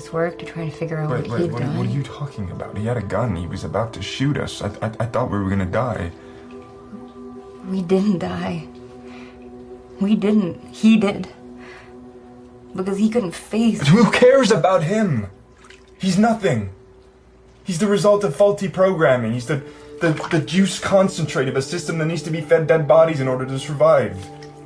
this work to try and figure out what he'd done. What are you talking about? He had a gun. He was about to shoot us. I thought we were gonna die. We didn't die. We didn't. He did. Because he couldn't face... Who cares about him? He's nothing. He's the result of faulty programming. He's the juice concentrate of a system that needs to be fed dead bodies in order to survive.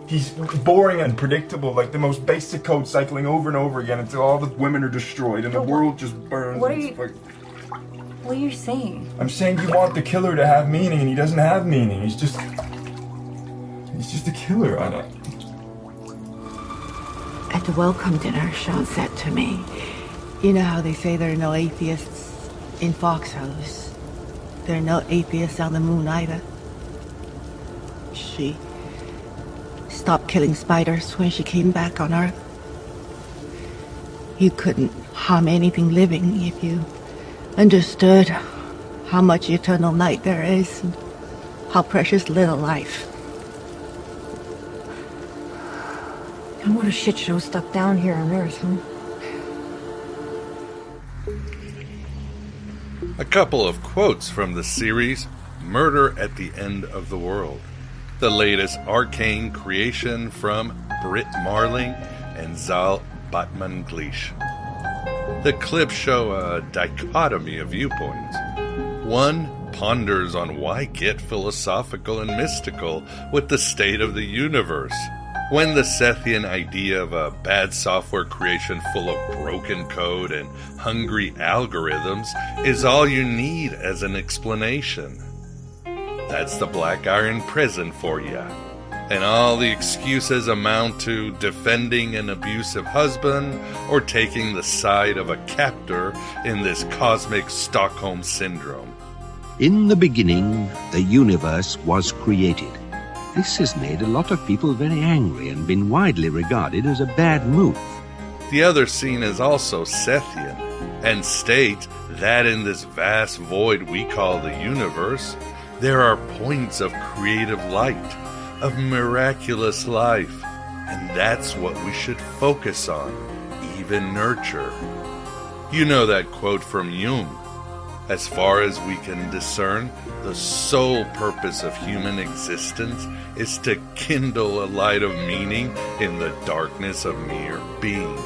He's boring and predictable, like the most basic code cycling over and over again until all the women are destroyed and the world just burns. What are you saying? I'm saying you want the killer to have meaning, and he doesn't have meaning. He's just a killer. I don't... At the welcome dinner, Sean said to me, you know how they say there are no atheists in Foxhouse? There are no atheists on the moon either. She stopped killing spiders when she came back on Earth. You couldn't harm anything living if you understood how much eternal night there is and how precious little life. And what a shit show stuck down here on Earth, huh? A couple of quotes from the series Murder at the End of the World, the latest arcane creation from Britt Marling and Zal Batman-Gleish. The clips show a dichotomy of viewpoints. One ponders on why get philosophical and mystical with the state of the universe, when the Sethian idea of a bad software creation full of broken code and hungry algorithms is all you need as an explanation. That's the Black Iron Prison for ya. And all the excuses amount to defending an abusive husband or taking the side of a captor in this cosmic Stockholm Syndrome. In the beginning, the universe was created. This has made a lot of people very angry and been widely regarded as a bad move. The other scene is also Sethian, and states that in this vast void we call the universe, there are points of creative light, of miraculous life, and that's what we should focus on, even nurture. You know that quote from Jung. As far as we can discern, the sole purpose of human existence is to kindle a light of meaning in the darkness of mere being.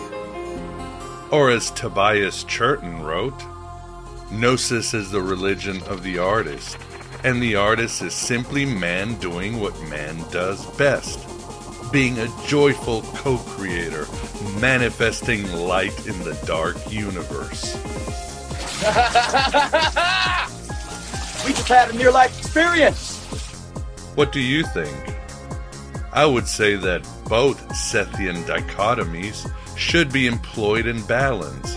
Or as Tobias Churton wrote, Gnosis is the religion of the artist, and the artist is simply man doing what man does best, being a joyful co-creator, manifesting light in the dark universe. We just had a near-life experience. What do you think? I would say that both Sethian dichotomies should be employed in balance,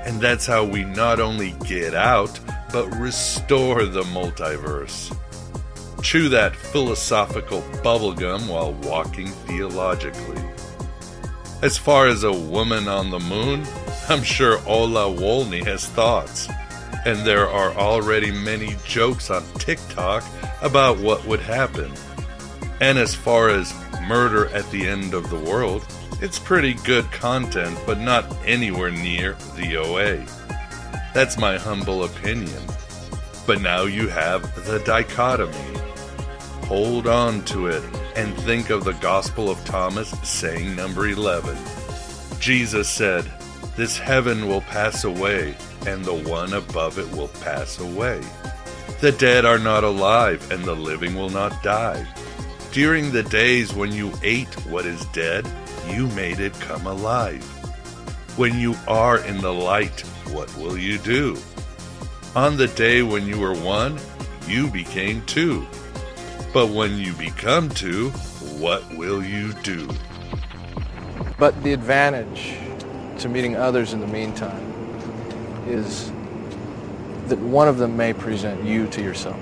and that's how we not only get out, but restore the multiverse. Chew that philosophical bubblegum while walking theologically. As far as a woman on the moon, I'm sure Ola Wolny has thoughts, and there are already many jokes on TikTok about what would happen. And as far as Murder at the End of the World, it's pretty good content, but not anywhere near the OA. That's my humble opinion. But now you have the dichotomy. Hold on to it and think of the Gospel of Thomas saying number 11. Jesus said, "This heaven will pass away, and the one above it will pass away. The dead are not alive, and the living will not die. During the days when you ate what is dead, you made it come alive. When you are in the light, what will you do? On the day when you were one, you became two. But when you become two, what will you do?" But the advantage to meeting others in the meantime is that one of them may present you to yourself.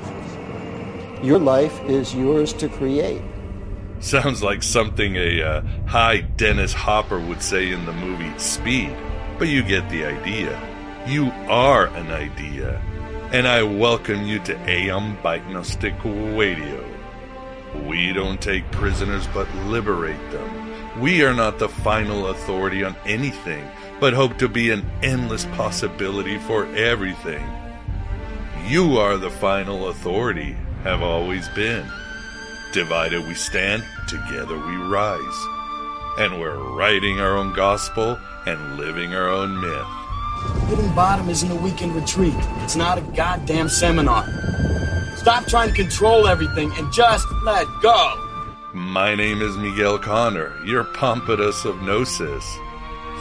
Your life is yours to create. Sounds like something a high Dennis Hopper would say in the movie Speed, but you get the idea. You are an idea, and I welcome you to AM Gnostic Radio. We don't take prisoners but liberate them, We are not the final authority on anything, but hope to be an endless possibility for everything. You are the final authority, have always been. Divided we stand, together we rise. And we're writing our own gospel and living our own myth. Hitting bottom isn't a weekend retreat. It's not a goddamn seminar. Stop trying to control everything and just let go. My name is Miguel Connor, your Pompadour of Gnosis.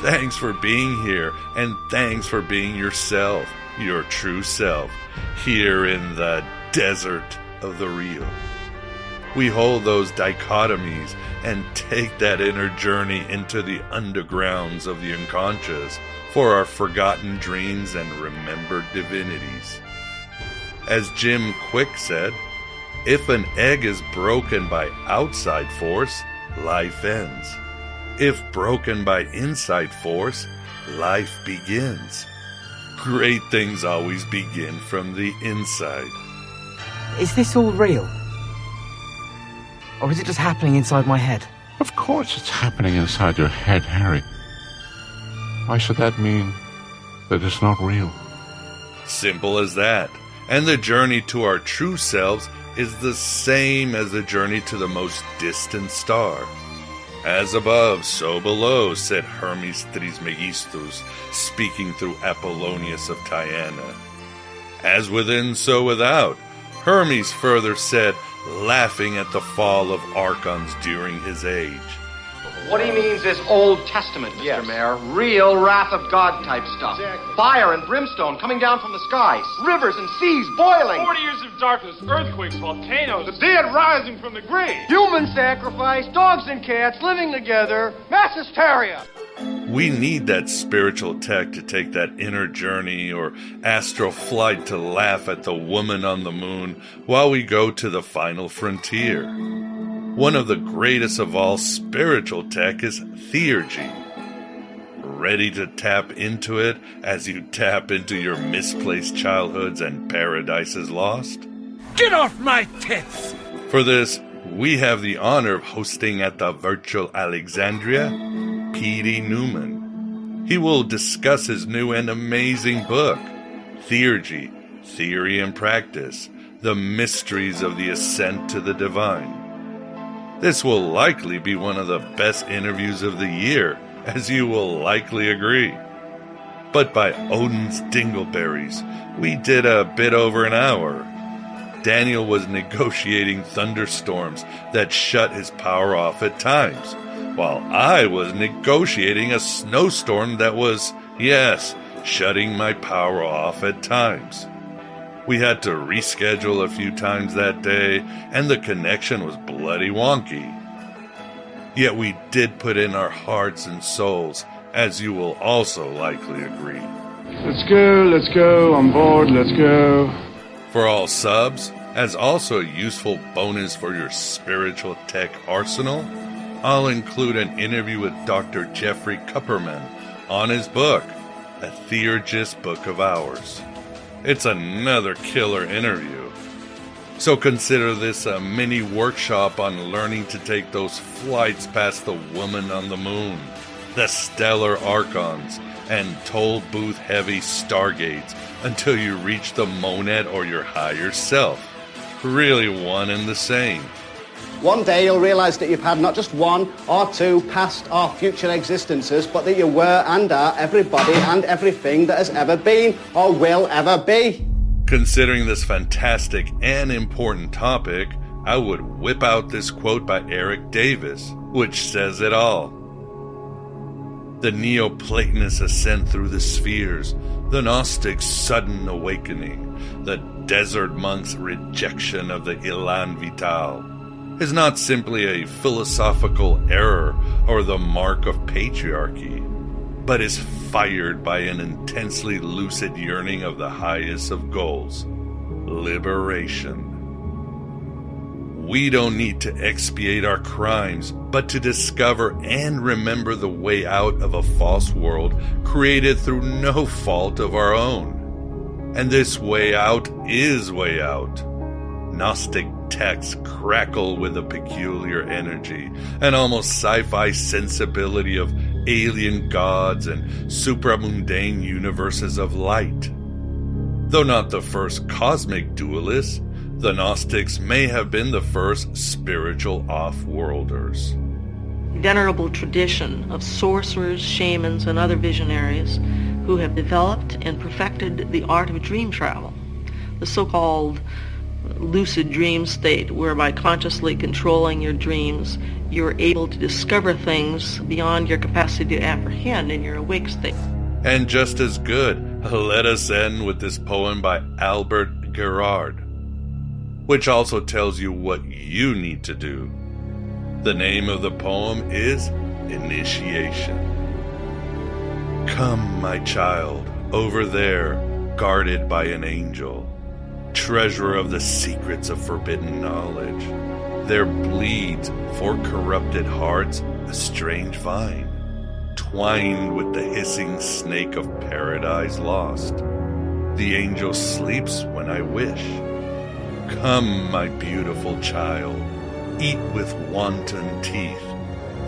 Thanks for being here, and thanks for being yourself, your true self, here in the desert of the real. We hold those dichotomies and take that inner journey into the undergrounds of the unconscious for our forgotten dreams and remembered divinities. As Jim Quick said, if an egg is broken by outside force, life ends. If broken by inside force, life begins. Great things always begin from the inside. Is this all real? Or is it just happening inside my head? Of course it's happening inside your head, Harry. Why should that mean that it's not real? Simple as that. And the journey to our true selves is the same as the journey to the most distant star. As above, so below, said Hermes Trismegistus, speaking through Apollonius of Tyana. As within, so without, Hermes further said, laughing at the fall of archons during his age. What he means is Old Testament, Mr. Mayor. Real wrath of God type stuff. Exactly. Fire and brimstone coming down from the skies. Rivers and seas boiling. 40 years of darkness, earthquakes, volcanoes, the dead rising from the grave. Human sacrifice, dogs and cats living together, mass hysteria. We need that spiritual tech to take that inner journey or astral flight to laugh at the woman on the moon while we go to the final frontier. One of the greatest of all spiritual tech is Theurgy. Ready to tap into it as you tap into your misplaced childhoods and paradises lost? Get off my tits! For this, we have the honor of hosting at the virtual Alexandria, P.D. Newman. He will discuss his new and amazing book, Theurgy, Theory and Practice, The Mysteries of the Ascent to the Divine. This will likely be one of the best interviews of the year, as you will likely agree. But by Odin's dingleberries, we did a bit over an hour. Daniel was negotiating thunderstorms that shut his power off at times, while I was negotiating a snowstorm that was, yes, shutting my power off at times. We had to reschedule a few times that day, and the connection was bloody wonky. Yet we did put in our hearts and souls, as you will also likely agree. Let's go, on board, let's go. For all subs, as also a useful bonus for your spiritual tech arsenal, I'll include an interview with Dr. Jeffrey Kupperman on his book, A Theurgist Book of Hours. It's another killer interview. So consider this a mini workshop on learning to take those flights past the woman on the moon, the stellar archons, and toll booth heavy stargates until you reach the monad or your higher self. Really one and the same. One day you'll realize that you've had not just one or two past or future existences, but that you were and are everybody and everything that has ever been or will ever be. Considering this fantastic and important topic, I would whip out this quote by Eric Davis, which says it all. The Neoplatonists' ascent through the spheres, the Gnostics' sudden awakening, the desert monk's rejection of the Elan Vital, is not simply a philosophical error or the mark of patriarchy, but is fired by an intensely lucid yearning of the highest of goals, liberation. We don't need to expiate our crimes, but to discover and remember the way out of a false world created through no fault of our own. And this way out is way out. Gnostic texts crackle with a peculiar energy, an almost sci-fi sensibility of alien gods and supramundane universes of light. Though not the first cosmic dualists, the Gnostics may have been the first spiritual off-worlders. Venerable tradition of sorcerers, shamans, and other visionaries who have developed and perfected the art of dream travel, the so-called lucid dream state, where by consciously controlling your dreams, you're able to discover things beyond your capacity to apprehend in your awake state. And just as good, let us end with this poem by Albert Gerard, which also tells you what you need to do. The name of the poem is Initiation. Come, my child, over there, guarded by an angel, treasurer of the secrets of forbidden knowledge. There bleeds for corrupted hearts a strange vine, twined with the hissing snake of paradise lost. The angel sleeps when I wish. Come, my beautiful child, eat with wanton teeth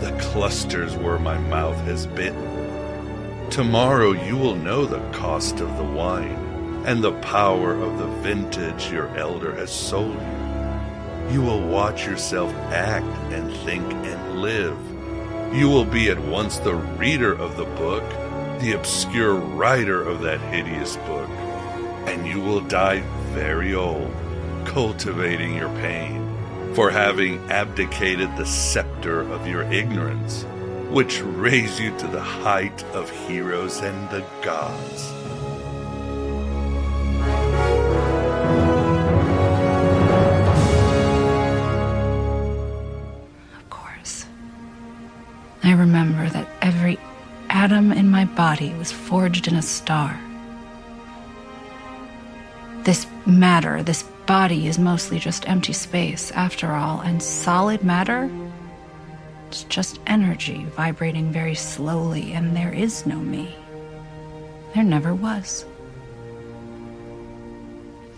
the clusters where my mouth has bitten. Tomorrow you will know the cost of the wine and the power of the vintage your elder has sold you. You will watch yourself act and think and live. You will be at once the reader of the book, the obscure writer of that hideous book, and you will die very old, cultivating your pain for having abdicated the scepter of your ignorance, which raised you to the height of heroes and the gods. Of course. I remember that every atom in my body was forged in a star. This matter, this body is mostly just empty space, after all, and solid matter? It's just energy vibrating very slowly, and there is no me. There never was.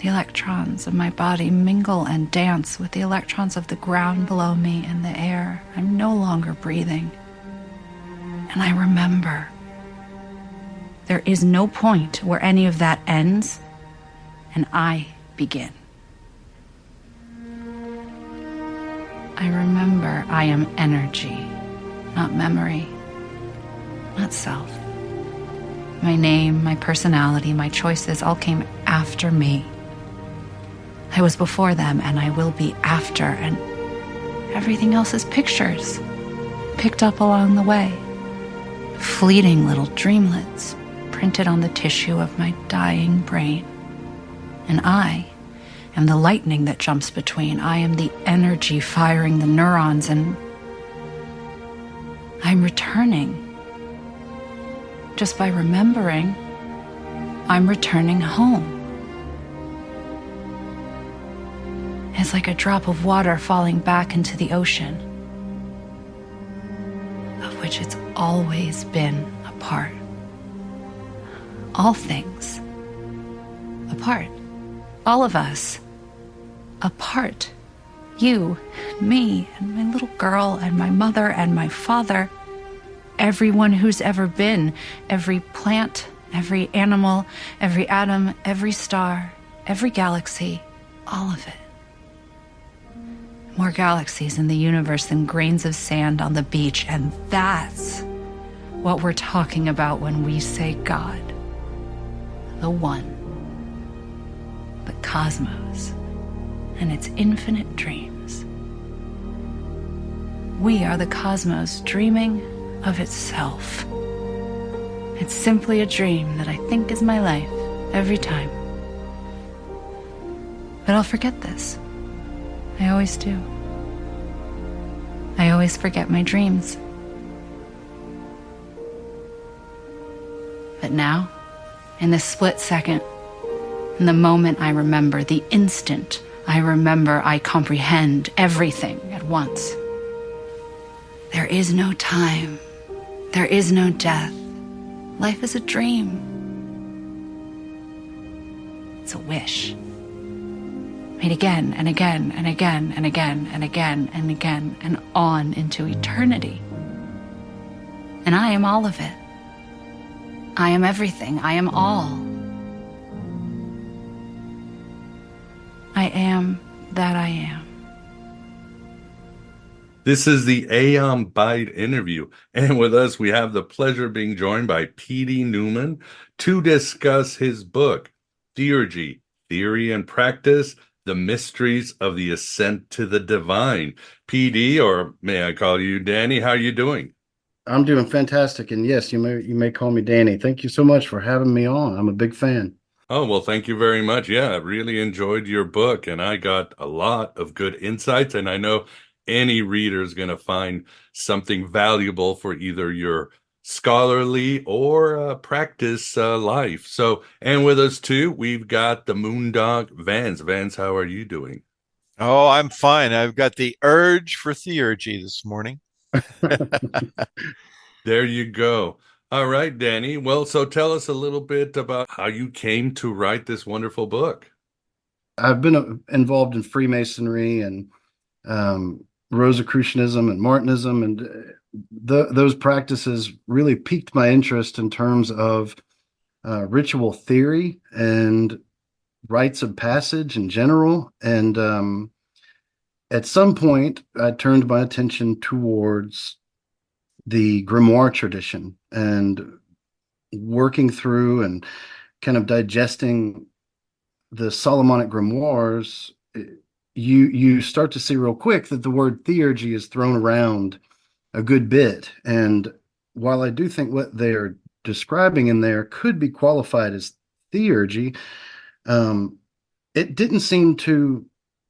The electrons of my body mingle and dance with the electrons of the ground below me and the air. I'm no longer breathing. And I remember. There is no point where any of that ends, and I begin. I remember I am energy, not memory, not self. My name, my personality, my choices all came after me. I was before them, and I will be after, and everything else is pictures, picked up along the way. Fleeting little dreamlets printed on the tissue of my dying brain. And I am the lightning that jumps between. I am the energy firing the neurons, and I'm returning. Just by remembering, I'm returning home. It's like a drop of water falling back into the ocean, of which it's always been a part. All things, a part. All of us, a part. You, me, and my little girl, and my mother, and my father. Everyone who's ever been. Every plant, every animal, every atom, every star, every galaxy. All of it. More galaxies in the universe than grains of sand on the beach, and that's what we're talking about when we say God. The One. The cosmos and its infinite dreams. We are the cosmos dreaming of itself. It's simply a dream that I think is my life every time. But I'll forget this. I always do. I always forget my dreams. But now, in this split second, in the moment I remember, the instant I remember, I comprehend everything at once. There is no time. There is no death. Life is a dream. It's a wish. made again and again and again and again and again and again and on into eternity. And I am all of it. I am everything. I am all. I am that I am. This is the Aeon Byte interview, and with us we have the pleasure of being joined by P.D. Newman to discuss his book, Theurgy, Theory and Practice, The Mysteries of the Ascent to the Divine. P.D., or may I call you Danny, how are you doing? I'm doing fantastic, and yes, you may call me Danny. Thank you so much for having me on. I'm a big fan. Oh, well, thank you very much. Yeah, I really enjoyed your book, and I got a lot of good insights, and I know any reader is going to find something valuable for either your scholarly or practice life. So, and with us too, we've got the Moondog Vance. Vance, how are you doing? Oh, I'm fine. I've got the urge for theurgy this morning. There you go. All right, Danny. Well, so tell us a little bit about how you came to write this wonderful book. I've been involved in Freemasonry and Rosicrucianism and Martinism, and those practices really piqued my interest in terms of ritual theory and rites of passage in general. And at some point, I turned my attention towards the grimoire tradition and working through and kind of digesting the Solomonic grimoires. You start to see real quick that the word theurgy is thrown around a good bit. And while I do think what they're describing in there could be qualified as theurgy, it didn't seem to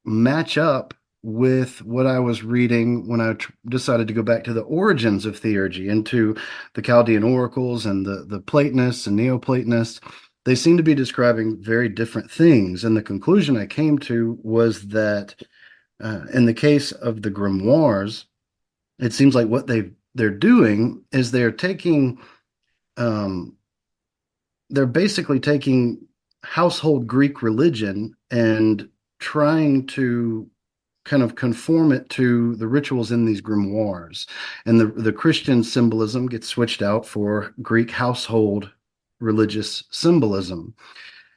match up with what I was reading when I decided to go back to the origins of theurgy, into the Chaldean Oracles and the Platonists and Neoplatonists. They seem to be describing very different things. And the conclusion I came to was that in the case of the grimoires, it seems like what they're doing is they're basically taking household Greek religion and trying to kind of conform it to the rituals in these grimoires. And the Christian symbolism gets switched out for Greek household religious symbolism.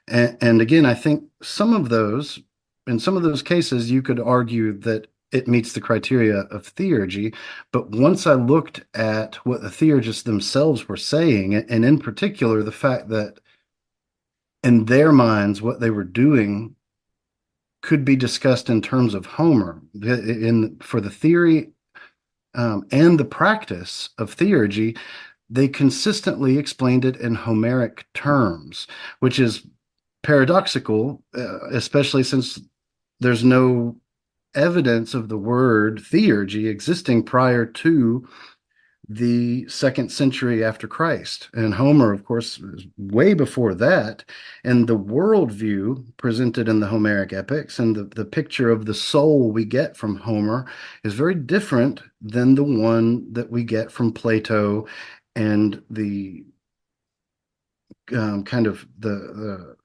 And again, I think in some of those cases, you could argue that it meets the criteria of theurgy. But once I looked at what the theurgists themselves were saying, and in particular, the fact that in their minds, what they were doing could be discussed in terms of Homer, for the theory and the practice of theurgy, they consistently explained it in Homeric terms, which is paradoxical, especially since there's no evidence of the word theurgy existing prior to the 2nd century after Christ. And Homer, of course, is way before that. And the worldview presented in the Homeric epics and the picture of the soul we get from Homer is very different than the one that we get from Plato and the kind of the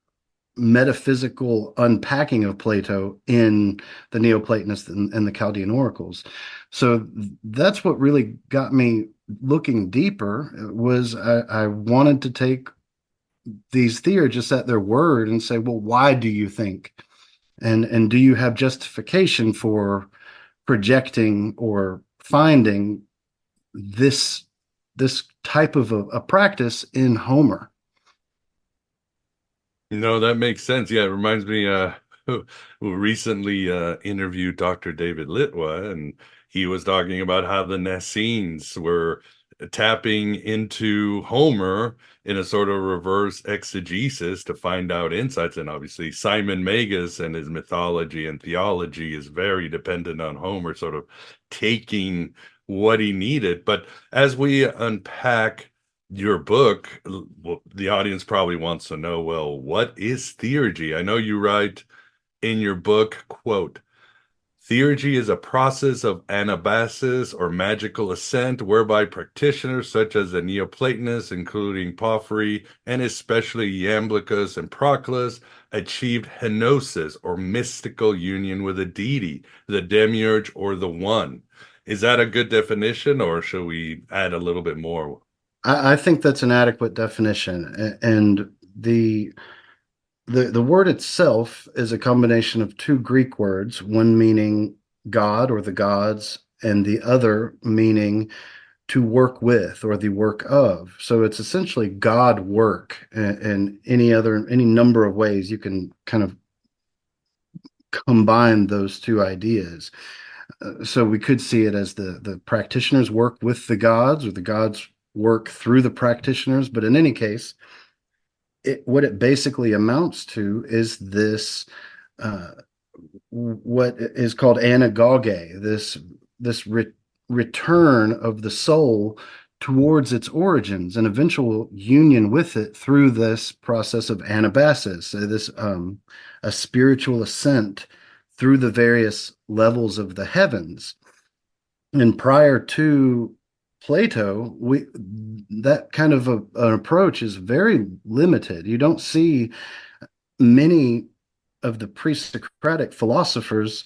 metaphysical unpacking of Plato in the Neoplatonists and the Chaldean Oracles. So that's what really got me looking deeper. Was I wanted to take these theurgists at their word and say, well, why do you think? And do you have justification for projecting or finding this type of a practice in Homer? No, that makes sense. Yeah, it reminds me who recently interviewed Dr. David Litwa, and he was talking about how the Essenes were tapping into Homer in a sort of reverse exegesis to find out insights. And obviously Simon Magus and his mythology and theology is very dependent on Homer sort of taking what he needed. But as we unpack your book, the audience probably wants to know, well, what is theurgy? I know you write in your book, quote, Theurgy is a process of anabasis or magical ascent whereby practitioners such as the Neoplatonists, including Porphyry and especially Iamblichus and Proclus, achieved henosis or mystical union with a deity, the demiurge or the one. Is that a good definition, or should we add a little bit more? I think that's an adequate definition. And the word itself is a combination of two Greek words, one meaning God or the gods, and the other meaning to work with or the work of. So it's essentially God work, and any number of ways you can kind of combine those two ideas. So we could see it as the practitioners work with the gods, or the gods work through the practitioners. But in any case, what it basically amounts to is this what is called anagoge, this return of the soul towards its origins and eventual union with it through this process of anabasis, this a spiritual ascent through the various levels of the heavens. And prior to Plato, that kind of an approach is very limited. You don't see many of the pre-Socratic philosophers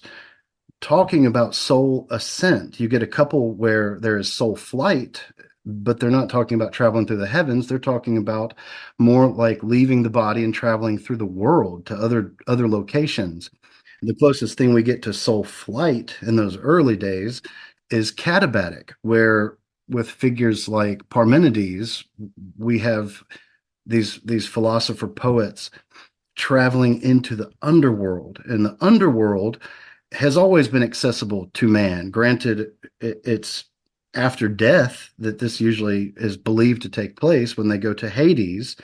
talking about soul ascent. You get a couple where there is soul flight, but they're not talking about traveling through the heavens. They're talking about more like leaving the body and traveling through the world to other locations. The closest thing we get to soul flight in those early days is katabatic, where with figures like Parmenides, we have these philosopher poets traveling into the underworld, and the underworld has always been accessible to man. Granted, it's after death that this usually is believed to take place when they go to Hades,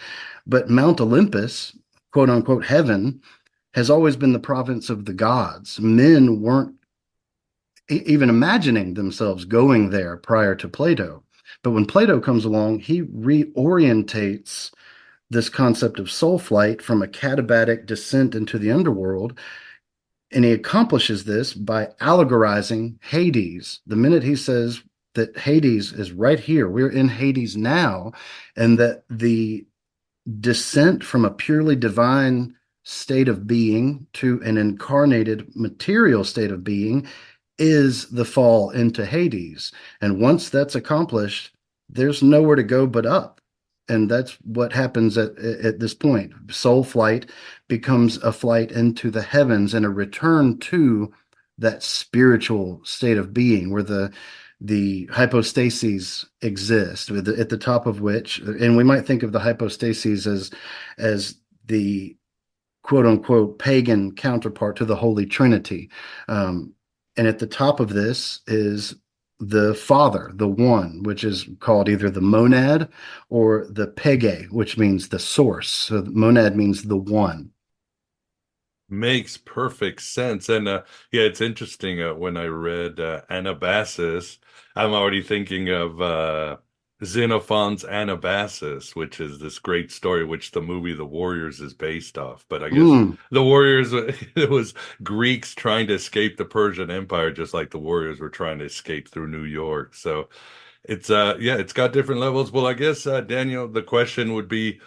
but Mount Olympus, quote unquote heaven, has always been the province of the gods. Men weren't even imagining themselves going there prior to Plato. But when Plato comes along, he reorientates this concept of soul flight from a katabatic descent into the underworld. And he accomplishes this by allegorizing Hades. The minute he says that Hades is right here, we're in Hades now, and that the descent from a purely divine state of being to an incarnated material state of being is the fall into Hades. And once that's accomplished, there's nowhere to go but up. And that's what happens at this point. Soul flight becomes a flight into the heavens and a return to that spiritual state of being where the hypostases exist, at the top of which, and we might think of the hypostases as the quote unquote pagan counterpart to the Holy Trinity. And at the top of this is the Father, the One, which is called either the monad or the pege, which means the source. So the monad means the one. Makes perfect sense. And yeah, it's interesting. When I read Anabasis, I'm already thinking of Xenophon's Anabasis, which is this great story which the movie The Warriors is based off. But I guess The Warriors, it was Greeks trying to escape the Persian Empire, just like the Warriors were trying to escape through New York. So it's it's got different levels. Well, I guess Daniel, the question would be,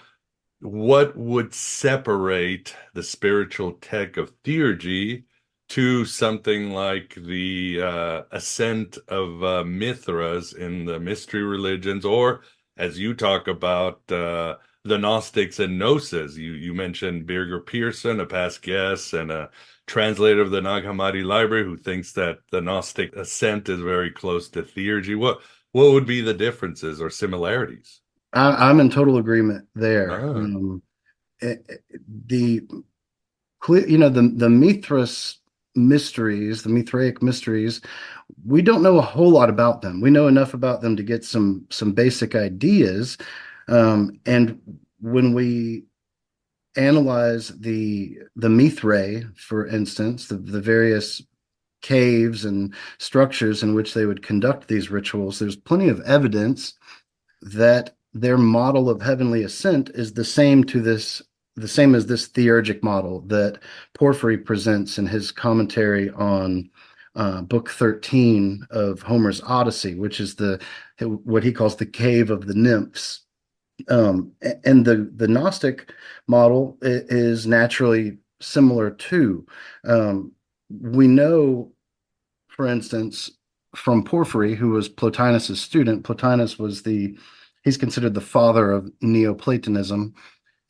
what would separate the spiritual tech of Theurgy to something like the ascent of Mithras in the mystery religions, or as you talk about the Gnostics and Gnosis? You mentioned Birger Pearson, a past guest and a translator of the Nag Hammadi library, who thinks that the Gnostic ascent is very close to Theurgy. What would be the differences or similarities? I'm in total agreement there. The Mithras mysteries, the Mithraic mysteries, we don't know a whole lot about them. We know enough about them to get some basic ideas. And when we analyze the Mithrae, for instance, the various caves and structures in which they would conduct these rituals, there's plenty of evidence that their model of heavenly ascent is the same as this theurgic model that Porphyry presents in his commentary on book 13 of Homer's Odyssey, which is what he calls the cave of the nymphs. And the Gnostic model is naturally similar too. We know, for instance, from Porphyry, who was Plotinus's student. Plotinus he's considered the father of Neoplatonism.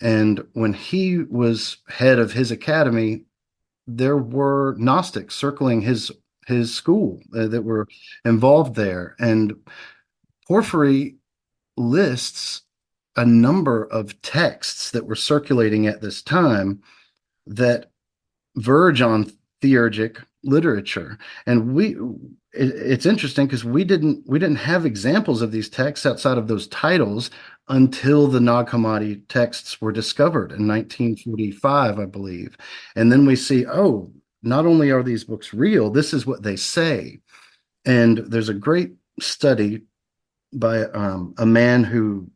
And when he was head of his academy, there were Gnostics circling his school that were involved there. And Porphyry lists a number of texts that were circulating at this time that verge on theurgic literature. And it's interesting because we didn't have examples of these texts outside of those titles until the Nag Hammadi texts were discovered in 1945, I believe. And then we see, oh, not only are these books real, this is what they say. And there's a great study by a man who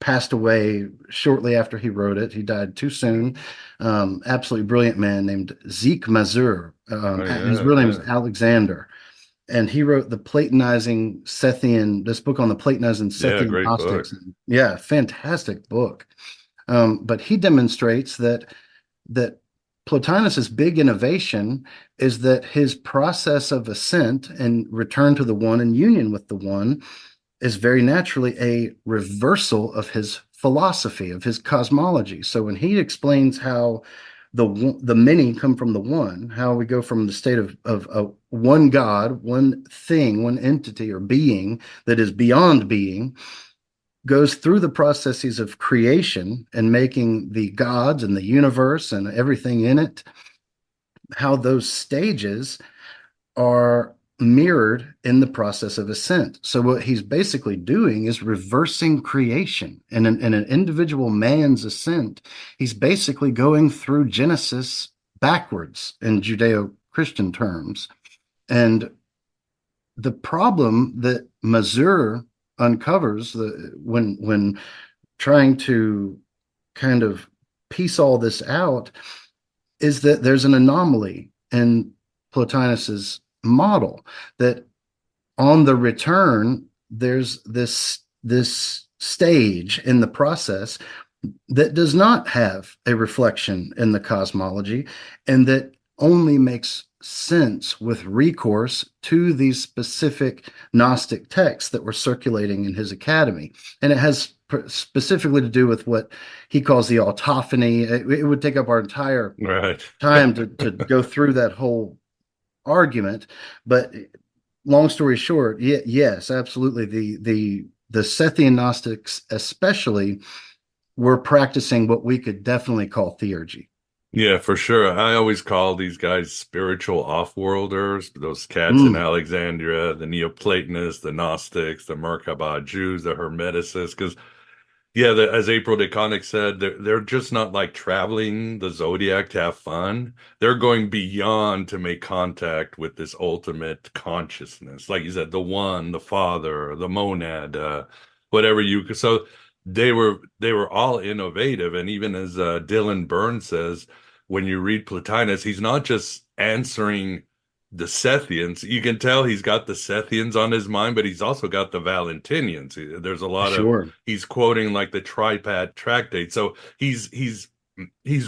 passed away shortly after he wrote it. He died too soon. Absolutely brilliant man named Zeke Mazur. His real name is Alexander. And he wrote this book on the Platonizing Sethian Gnostics. Yeah, fantastic book. But he demonstrates that Plotinus's big innovation is that his process of ascent and return to the one and union with the one is very naturally a reversal of his philosophy, of his cosmology. So when he explains how the many come from the one, how we go from the state of one God, one thing, one entity or being that is beyond being, goes through the processes of creation and making the gods and the universe and everything in it, how those stages are mirrored in the process of ascent. So what he's basically doing is reversing creation. And in an individual man's ascent, he's basically going through Genesis backwards in Judeo-Christian terms. And the problem that Mazur uncovers when trying to kind of piece all this out is that there's an anomaly in Plotinus's model, that on the return there's this stage in the process that does not have a reflection in the cosmology, and that only makes sense with recourse to these specific Gnostic texts that were circulating in his academy. And it has specifically to do with what he calls the autophony. It would take up our entire time to go through that whole argument, but long story short, yes, absolutely. The Sethian Gnostics especially were practicing what we could definitely call theurgy. Yeah, for sure. I always call these guys spiritual off-worlders, those cats in Alexandria, the Neoplatonists, the Gnostics, the Merkabah Jews, the Hermeticists, because as April DeConnick said, they're just not like traveling the zodiac to have fun. They're going beyond to make contact with this ultimate consciousness. Like you said, the one, the father, the monad, whatever you. So they were all innovative. And even as Dylan Byrne says, when you read Plotinus, he's not just answering the Sethians. You can tell he's got the Sethians on his mind, but he's also got the Valentinians. There's a lot of, he's quoting like the Tripad Tractate. So he's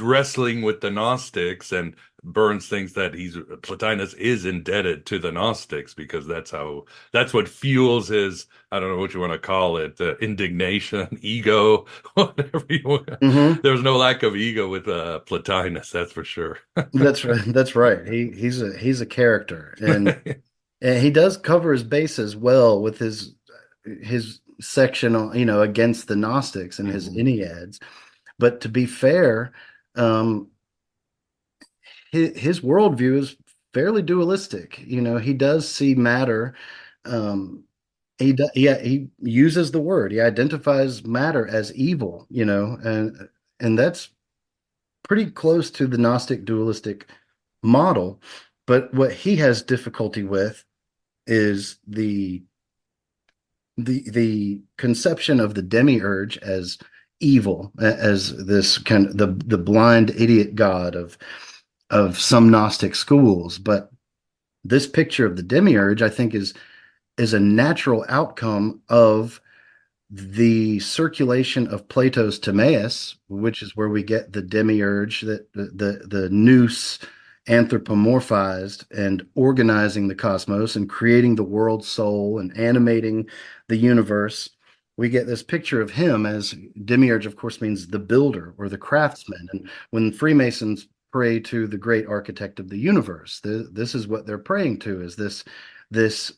wrestling with the Gnostics, and Burns thinks that Plotinus is indebted to the Gnostics because that's what fuels his, I don't know what you want to call it, indignation, ego, whatever you want. Mm-hmm. There's no lack of ego with Plotinus, that's for sure. That's right. That's right. He's a character, and and he does cover his bases well with his section on, against the Gnostics and his Enneads. But to be fair, his worldview is fairly dualistic. He does see matter. He uses the word. He identifies matter as evil. And that's pretty close to the Gnostic dualistic model. But what he has difficulty with is the conception of the demiurge as evil, as this kind of the blind idiot god of some Gnostic schools. But this picture of the demiurge, I think, is a natural outcome of the circulation of Plato's Timaeus, which is where we get the demiurge, that the nous anthropomorphized and organizing the cosmos and creating the world soul and animating the universe. We get this picture of him as demiurge, of course, means the builder or the craftsman. And when Freemasons pray to the great architect of the universe, this is what they're praying to, is this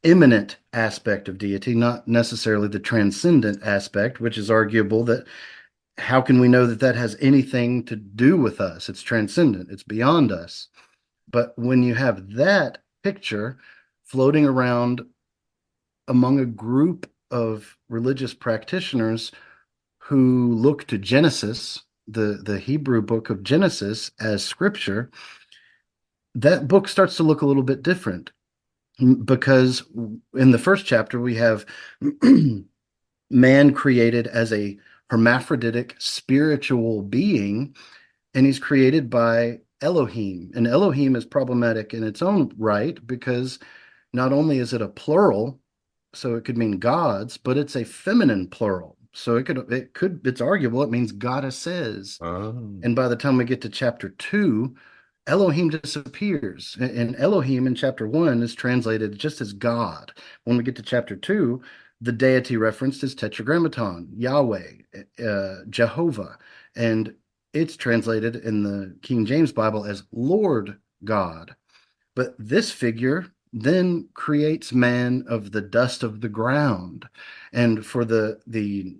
immanent aspect of deity, not necessarily the transcendent aspect, which is arguable. That how can we know that that has anything to do with us? It's transcendent, it's beyond us. But when you have that picture floating around among a group of religious practitioners who look to Genesis, the Hebrew book of Genesis, as scripture, that book starts to look a little bit different. Because in the first chapter, we have man created as a hermaphroditic spiritual being, and he's created by Elohim. And Elohim is problematic in its own right, because not only is it a plural, so it could mean gods, but it's a feminine plural. So it's arguable it means goddesses. And by the time we get to chapter 2, Elohim disappears. And Elohim in chapter 1 is translated just as God. When we get to chapter 2, the deity referenced is Tetragrammaton, Yahweh, Jehovah. And it's translated in the King James Bible as Lord God. But this figure then creates man of the dust of the ground. And for the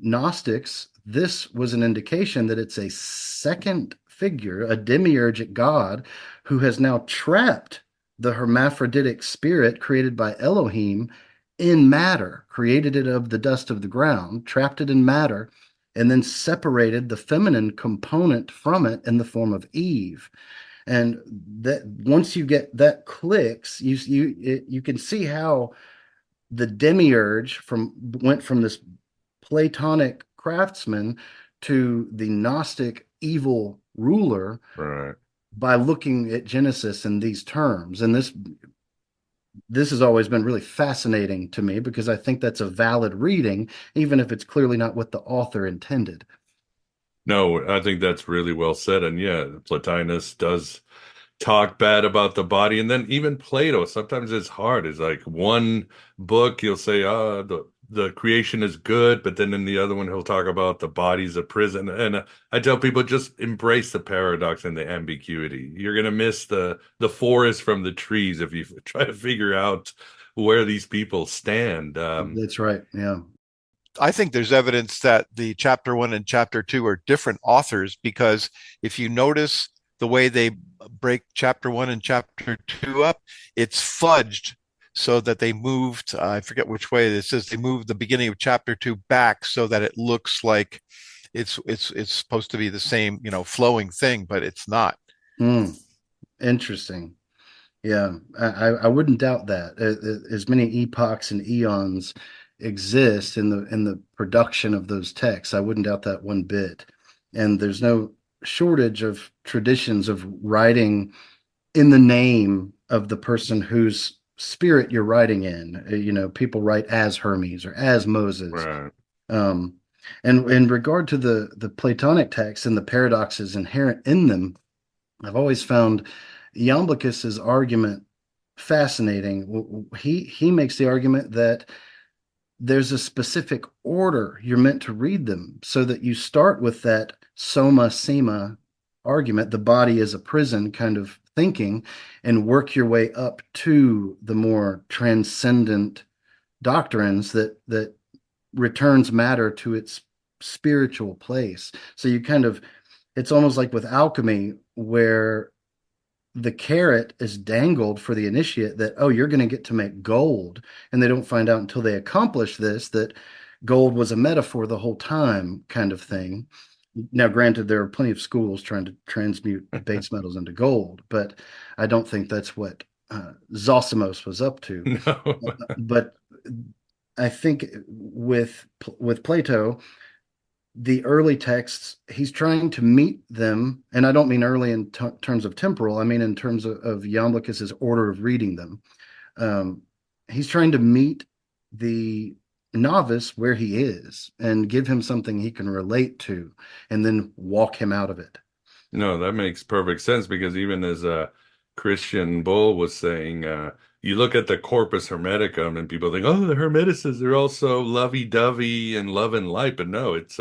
Gnostics, this was an indication that it's a second figure, a demiurgic god, who has now trapped the hermaphroditic spirit created by Elohim in matter, created it of the dust of the ground, trapped it in matter, and then separated the feminine component from it in the form of Eve. And that once you get that clicks, you can see how the demiurge went from this Platonic craftsman to the Gnostic evil ruler, right, by looking at Genesis in these terms. And this has always been really fascinating to me, because I think that's a valid reading, even if it's clearly not what the author intended. No, I think that's really well said. And yeah, Plotinus does talk bad about the body. And then even Plato, sometimes it's hard. It's like one book, he'll say, the creation is good, but then in the other one, he'll talk about the body's a prison. And I tell people, just embrace the paradox and the ambiguity. You're going to miss the forest from the trees if you try to figure out where these people stand. That's right. Yeah. I think there's evidence that the chapter 1 and chapter 2 are different authors, because if you notice the way they break chapter 1 and chapter 2 up, it's fudged so that they moved, I forget which way it says, they moved the beginning of chapter 2 back so that it looks like it's supposed to be the same, flowing thing, but it's not. Interesting. Yeah, I wouldn't doubt that. As many epochs and eons exist in the production of those texts, I wouldn't doubt that one bit. And there's no shortage of traditions of writing in the name of the person whose spirit you're writing in. People write as Hermes or as Moses. Right. And in regard to the Platonic texts and the paradoxes inherent in them, I've always found Iamblichus's argument fascinating. He makes the argument that there's a specific order you're meant to read them, so that you start with that soma sema argument, the body is a prison kind of thinking, and work your way up to the more transcendent doctrines that returns matter to its spiritual place. So it's almost like with alchemy, where the carrot is dangled for the initiate that, you're going to get to make gold. And they don't find out until they accomplish this that gold was a metaphor the whole time, kind of thing. Now, granted, there are plenty of schools trying to transmute base metals into gold, but I don't think that's what Zosimos was up to. No. But I think with Plato, the early texts, he's trying to meet them, and I don't mean early in terms of temporal, I mean in terms of Iamblichus's order of reading them. He's trying to meet the novice where he is and give him something he can relate to, and then walk him out of it. No, that makes perfect sense, because even as Christian Bull was saying, you look at the Corpus Hermeticum and people think, oh, the Hermeticists are all so lovey-dovey and love and light, but no, it's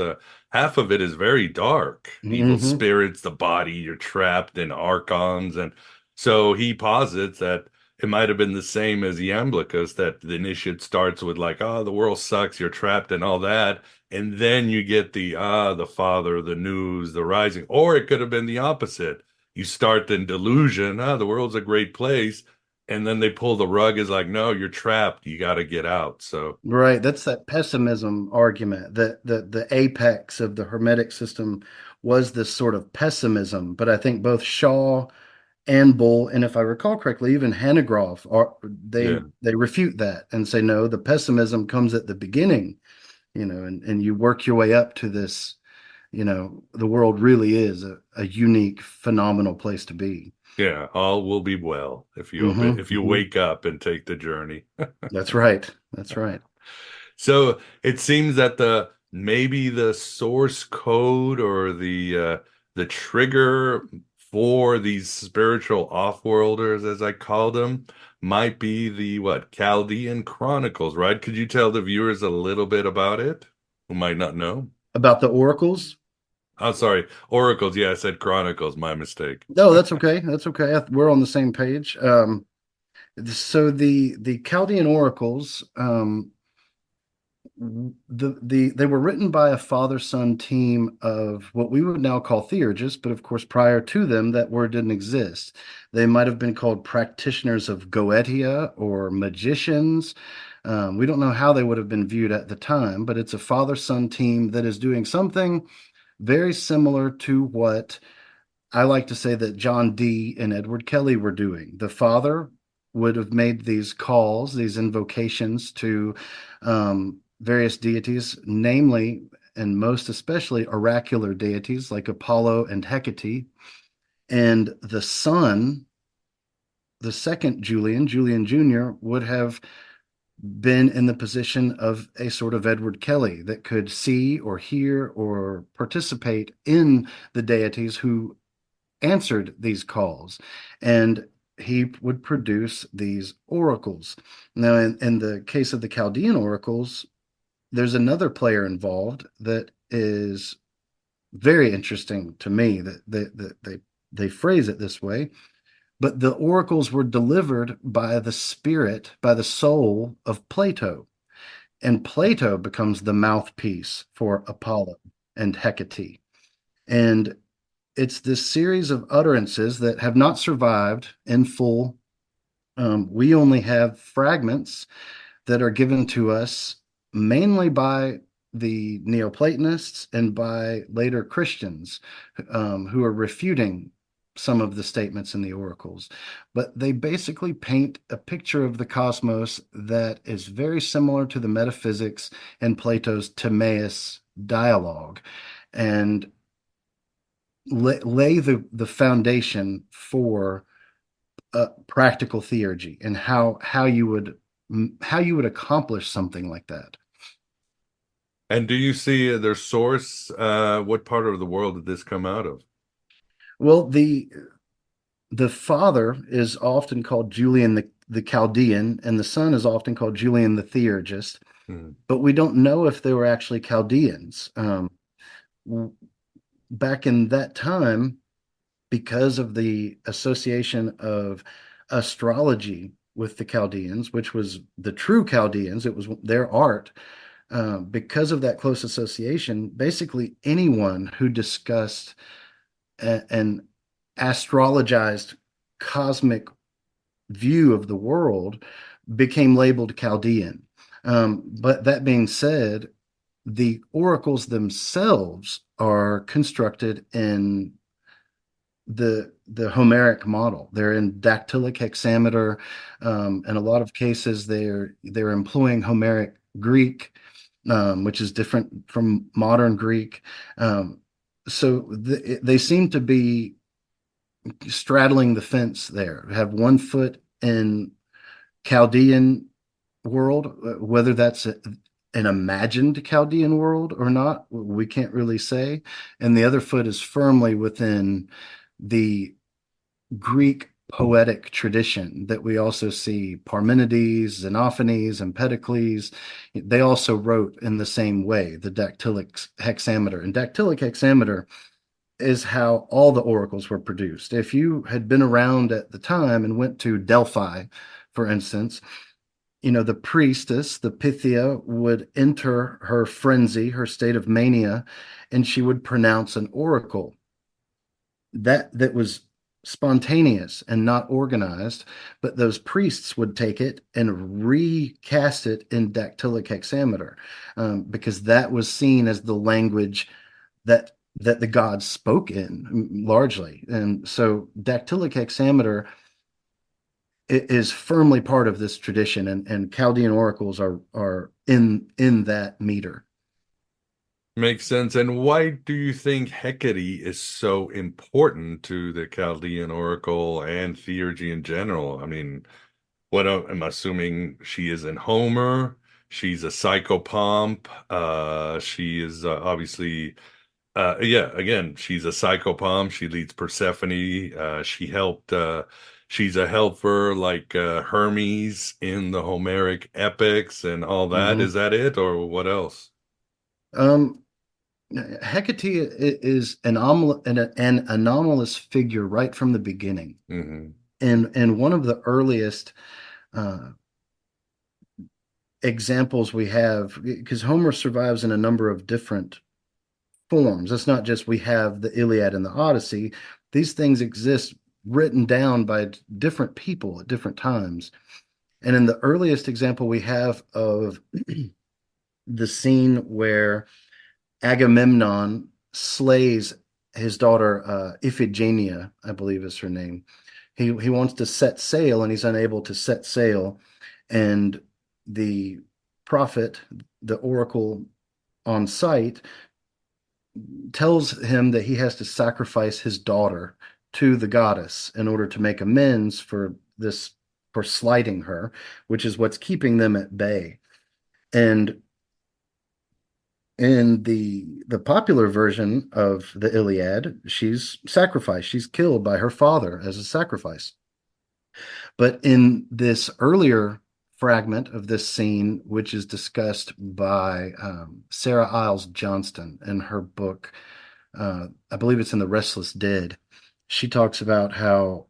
half of it is very dark. Evil spirits, the body, you're trapped in archons, and so he posits that it might have been the same as Iamblichus, that the initiate starts with like, oh, the world sucks, you're trapped and all that. And then you get the Father, the news, the rising. Or it could have been the opposite. You start in delusion, the world's a great place. And then they pull the rug, is like, no, you're trapped. You got to get out. So right, that's that pessimism argument, that the apex of the Hermetic system was this sort of pessimism. But I think both Shaw and Bull, and if I recall correctly, even Hanegraaff, they refute that and say, no, the pessimism comes at the beginning, and you work your way up to this, the world really is a unique, phenomenal place to be. Yeah, all will be well if you wake up and take the journey. That's right. That's right. So it seems that maybe the source code or the trigger for these spiritual offworlders, as I call them, might be the Chaldean Chronicles, right? Could you tell the viewers a little bit about it, who might not know? About the oracles? Oh, sorry, Oracles. Yeah, I said Chronicles. My mistake. No, that's okay. That's okay. We're on the same page. So the Chaldean Oracles, they were written by a father-son team of what we would now call theurgists, but of course prior to them that word didn't exist. They might have been called practitioners of Goetia or magicians. We don't know how they would have been viewed at the time, but it's a father-son team that is doing something very similar to what I like to say that John Dee and Edward Kelly were doing. The father would have made these calls, these invocations to various deities, namely and most especially oracular deities like Apollo and Hecate. And the son, the second Julian Jr., would have been in the position of a sort of Edward Kelly that could see or hear or participate in the deities who answered these calls. And he would produce these oracles. Now, in the case of the Chaldean oracles, there's another player involved that is very interesting to me, that they phrase it this way. But the oracles were delivered by the spirit, by the soul of Plato. And Plato becomes the mouthpiece for Apollo and Hecate. And it's this series of utterances that have not survived in full. We only have fragments that are given to us mainly by the Neoplatonists and by later Christians who are refuting some of the statements in the oracles. But they basically paint a picture of the cosmos that is very similar to the metaphysics in Plato's Timaeus dialogue, and lay the foundation for practical theurgy and how you would accomplish something like that. And do you see their source? What part of the world did this come out of? Well, the father is often called Julian the Chaldean, and the son is often called Julian the Theurgist. But we don't know if they were actually Chaldeans. Back in that time, because of the association of astrology with the Chaldeans, which was the true Chaldeans, it was their art. Because of that close association, basically anyone who discussed an astrologized cosmic view of the world became labeled Chaldean. But that being said, the oracles themselves are constructed in the Homeric model. They're in dactylic hexameter. In a lot of cases, they're employing Homeric Greek. which is different from modern Greek. So they seem to be straddling the fence there, have one foot in Chaldean world, whether that's an imagined Chaldean world or not, we can't really say. And the other foot is firmly within the Greek poetic tradition that we also see Parmenides, Xenophanes, Empedocles. They also wrote in the same way, the dactylic hexameter. And dactylic hexameter is how all the oracles were produced. If you had been around at the time and went to Delphi, for instance, the priestess, the Pythia, would enter her frenzy, her state of mania, and she would pronounce an oracle that was spontaneous and not organized, but those priests would take it and recast it in dactylic hexameter, because that was seen as the language that the gods spoke in largely. And so dactylic hexameter is firmly part of this tradition, and Chaldean oracles are in that meter. Makes sense. And why do you think Hecate is so important to the Chaldean Oracle and theurgy in general? I mean, what I'm assuming she is in Homer. She's a psychopomp. She is obviously, yeah, again, she's a psychopomp. She leads Persephone. She's a helper like Hermes in the Homeric epics and all that. Mm-hmm. Is that it, or what else? Hecate is an anomalous figure right from the beginning. Mm-hmm. And one of the earliest examples we have, because Homer survives in a number of different forms. It's not just we have the Iliad and the Odyssey. These things exist written down by different people at different times. And in the earliest example we have of the scene where Agamemnon slays his daughter Iphigenia, I believe is her name. He wants to set sail and he's unable to set sail. And the prophet, the oracle on site, tells him that he has to sacrifice his daughter to the goddess in order to make amends for slighting her, which is what's keeping them at bay. And in the popular version of the Iliad, she's sacrificed. She's killed by her father as a sacrifice. But in this earlier fragment of this scene, which is discussed by Sarah Iles Johnston in her book, I believe it's in The Restless Dead, she talks about how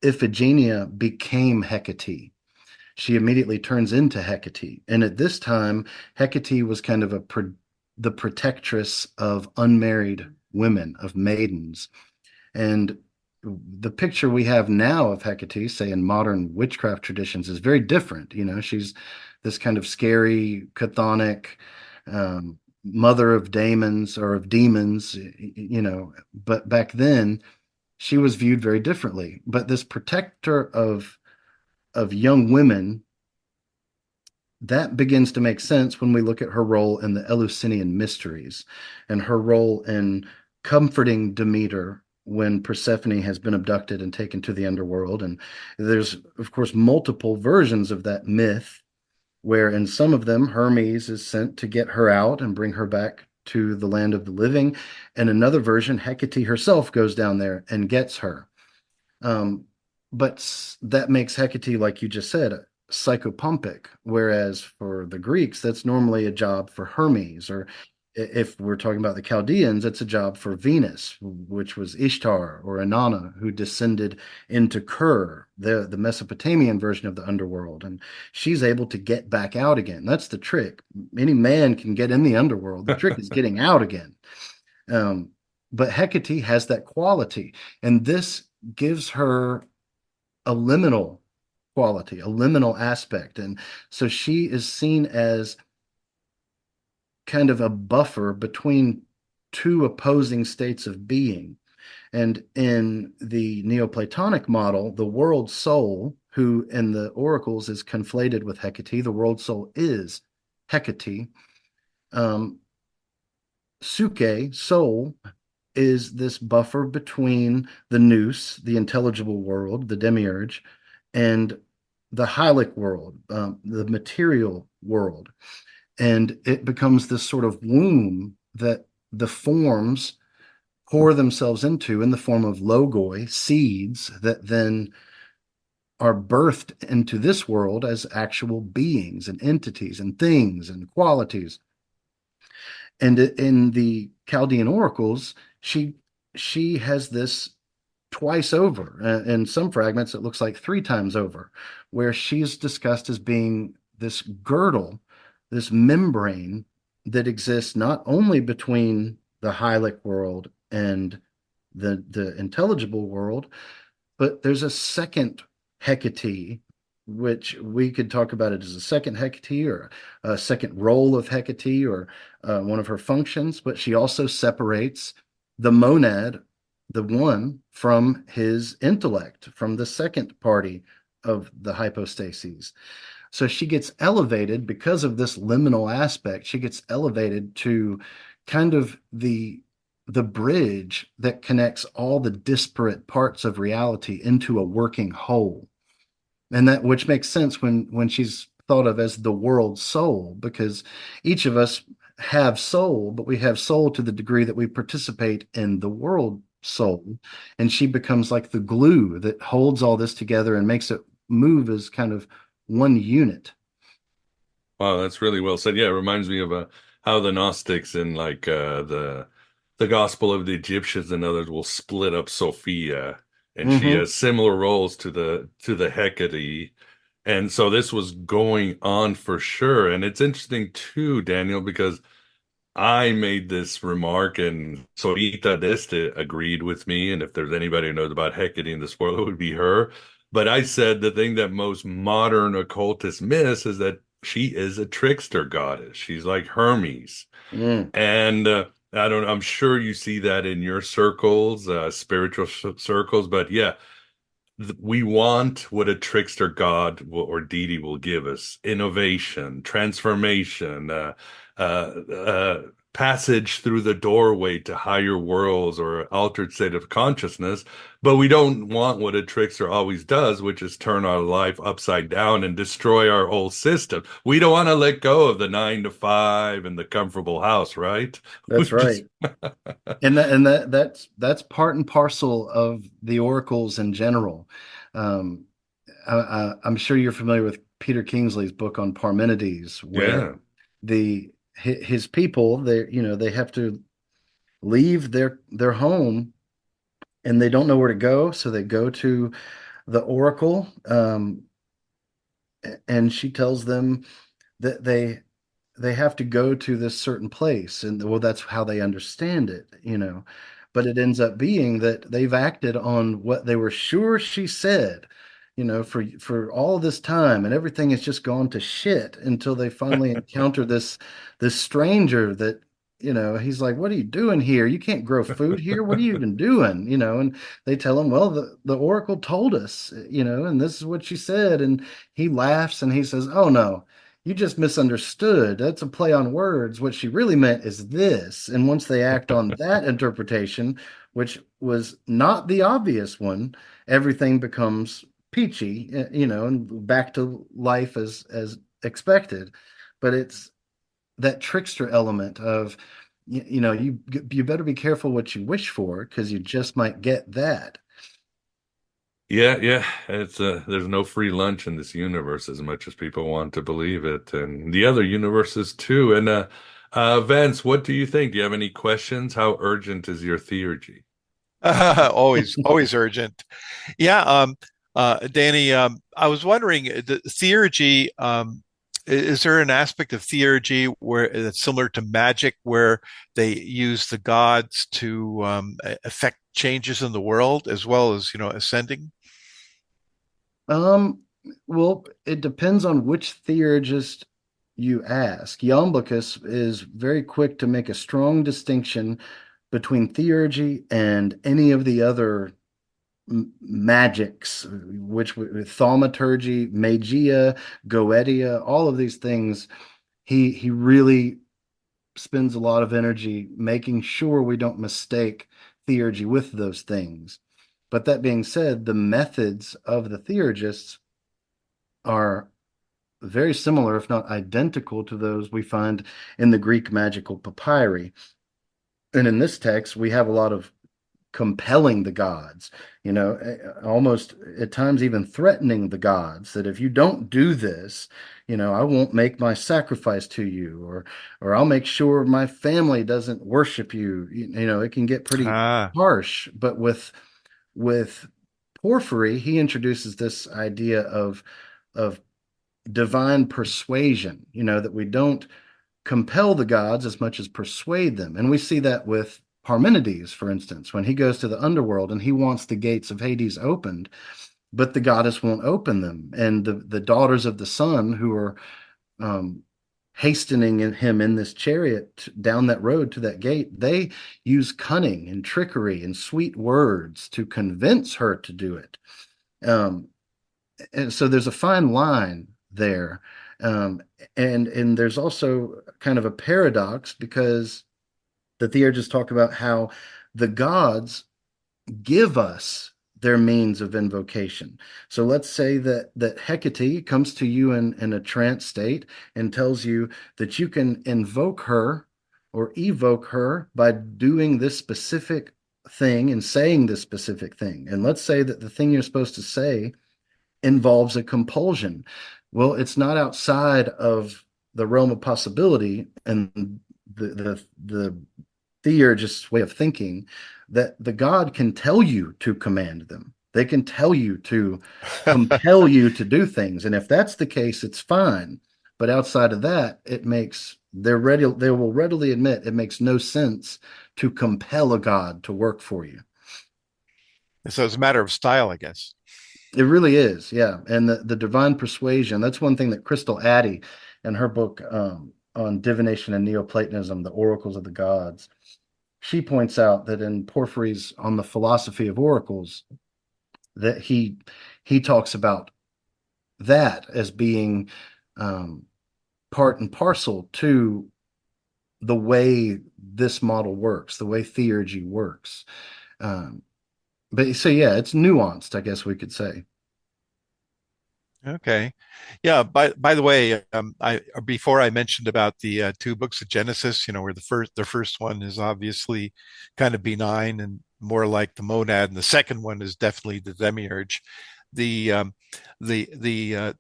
Iphigenia became Hecate. She immediately turns into Hecate. And at this time, Hecate was kind of the protectress of unmarried women, of maidens. And the picture we have now of Hecate, say in modern witchcraft traditions, is very different. She's this kind of scary, chthonic mother of demons, but back then she was viewed very differently. But this protector of young women, that begins to make sense when we look at her role in the Eleusinian mysteries and her role in comforting Demeter when Persephone has been abducted and taken to the underworld. And there's, of course, multiple versions of that myth, where in some of them, Hermes is sent to get her out and bring her back to the land of the living. And another version, Hecate herself goes down there and gets her. But that makes Hecate, like you just said, psychopompic, whereas for the Greeks, that's normally a job for Hermes, or if we're talking about the Chaldeans, it's a job for Venus, which was Ishtar or Inanna, who descended into Ker, the Mesopotamian version of the underworld. And she's able to get back out again. That's the trick. Any man can get in the underworld. The trick is getting out again. But Hecate has that quality. And this gives her a liminal quality, a liminal aspect. And so she is seen as kind of a buffer between two opposing states of being. And in the Neoplatonic model, the world soul, who in the oracles is conflated with Hecate, the world soul is Hecate. Suke, soul, is this buffer between the nous, the intelligible world, the demiurge, and the hylic world, the material world. And it becomes this sort of womb that the forms pour themselves into in the form of logoi, seeds, that then are birthed into this world as actual beings and entities and things and qualities. And in the Chaldean Oracles, she has this twice over. In some fragments, it looks like three times over, where she's discussed as being this girdle, this membrane that exists not only between the hylic world and the intelligible world, but there's a second Hecate, which we could talk about it as a second Hecate or a second role of Hecate or one of her functions, but she also separates the monad, the one, from his intellect, from the second party of the hypostases. So she gets elevated because of this liminal aspect. She gets elevated to kind of the bridge that connects all the disparate parts of reality into a working whole. And that, which makes sense when she's thought of as the world soul, because each of us have soul, but we have soul to the degree that we participate in the world soul. And she becomes like the glue that holds all this together and makes it move as kind of one unit. Wow, that's really well said. Yeah, it reminds me of how the Gnostics in like the Gospel of the Egyptians and others will split up Sophia, and she has similar roles to the Hecate. And so this was going on for sure. And it's interesting too, Daniel, because I made this remark and Sorita Deste agreed with me. And if there's anybody who knows about Hecate in this world, it would be her. But I said the thing that most modern occultists miss is that she is a trickster goddess. She's like Hermes. And I'm sure you see that in your circles, spiritual circles. But yeah, we want what a trickster god or deity will give us: innovation, transformation, passage through the doorway to higher worlds or altered state of consciousness. But we don't want what a trickster always does, which is turn our life upside down and destroy our whole system. We don't want to let go of the 9 to 5 and the comfortable house, right? That's right. That's part and parcel of the oracles in general. I'm sure you're familiar with Peter Kingsley's book on Parmenides, where his people, they have to leave their home and they don't know where to go, so they go to the oracle, and she tells them that they have to go to this certain place, and well, that's how they understand it, but it ends up being that they've acted on what they were sure she said, for all this time, and everything has just gone to shit until they finally encounter this stranger that, he's like, "What are you doing here? You can't grow food here. What are you even doing?" And they tell him, "Well, the oracle told us, and this is what she said." And he laughs and he says, "Oh no, you just misunderstood. That's a play on words. What she really meant is this." And once they act on that interpretation, which was not the obvious one, everything becomes peachy, and back to life as expected. But it's that trickster element of, you better be careful what you wish for, because you just might get that. Yeah. It's there's no free lunch in this universe as much as people want to believe it, and the other universes too. And Vance, what do you think? Do you have any questions? How urgent is your theurgy? Always urgent. Yeah. Danny, I was wondering, the theurgy, is there an aspect of theurgy where it's similar to magic, where they use the gods to affect changes in the world as well as, ascending? Well, it depends on which theurgist you ask. Iamblichus is very quick to make a strong distinction between theurgy and any of the other magics, which thaumaturgy, magia, goetia, all of these things. he really spends a lot of energy making sure we don't mistake theurgy with those things. But that being said, the methods of the theurgists are very similar, if not identical, to those we find in the Greek magical papyri. And in this text, we have a lot of compelling the gods, almost at times even threatening the gods that if you don't do this, I won't make my sacrifice to you, or I'll make sure my family doesn't worship you. It can get pretty harsh. But with Porphyry, he introduces this idea of divine persuasion, that we don't compel the gods as much as persuade them. And we see that with Parmenides, for instance, when he goes to the underworld and he wants the gates of Hades opened, but the goddess won't open them. And the daughters of the sun, who are hastening him in this chariot down that road to that gate, they use cunning and trickery and sweet words to convince her to do it. And so there's a fine line there. And there's also kind of a paradox, because the theurgists talk about how the gods give us their means of invocation. So let's say that Hecate comes to you in a trance state and tells you that you can invoke her or evoke her by doing this specific thing and saying this specific thing. And let's say that the thing you're supposed to say involves a compulsion. Well, it's not outside of the realm of possibility and the theurgist's way of thinking that the god can tell you to command them. They can tell you to compel you to do things. And if that's the case, it's fine. But outside of that, they will readily admit it makes no sense to compel a god to work for you. So it's a matter of style, I guess. It really is, yeah. And the divine persuasion, that's one thing that Crystal Addy, in her book on divination and Neoplatonism, the Oracles of the Gods, she points out that in Porphyry's On the Philosophy of Oracles, that he talks about that as being part and parcel to the way this model works, the way theurgy works. But so, yeah, it's nuanced, I guess we could say. Okay. Yeah. By the way, before I mentioned about the two books of Genesis, where the first one is obviously kind of benign and more like the monad, and the second one is definitely the demiurge. The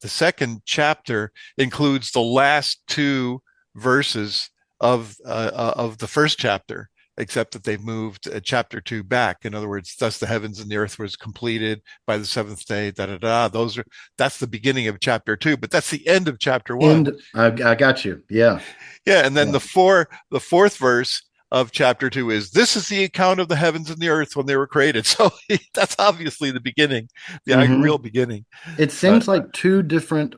second chapter includes the last two verses of the first chapter, except that they've moved chapter 2 back. In other words, thus the heavens and the earth was completed by the seventh day. That's the beginning of chapter 2, but that's the end of chapter 1. I got you. Yeah. Yeah, and then the fourth verse of chapter 2 is, this is the account of the heavens and the earth when they were created. So that's obviously the beginning, the real beginning. It seems like two different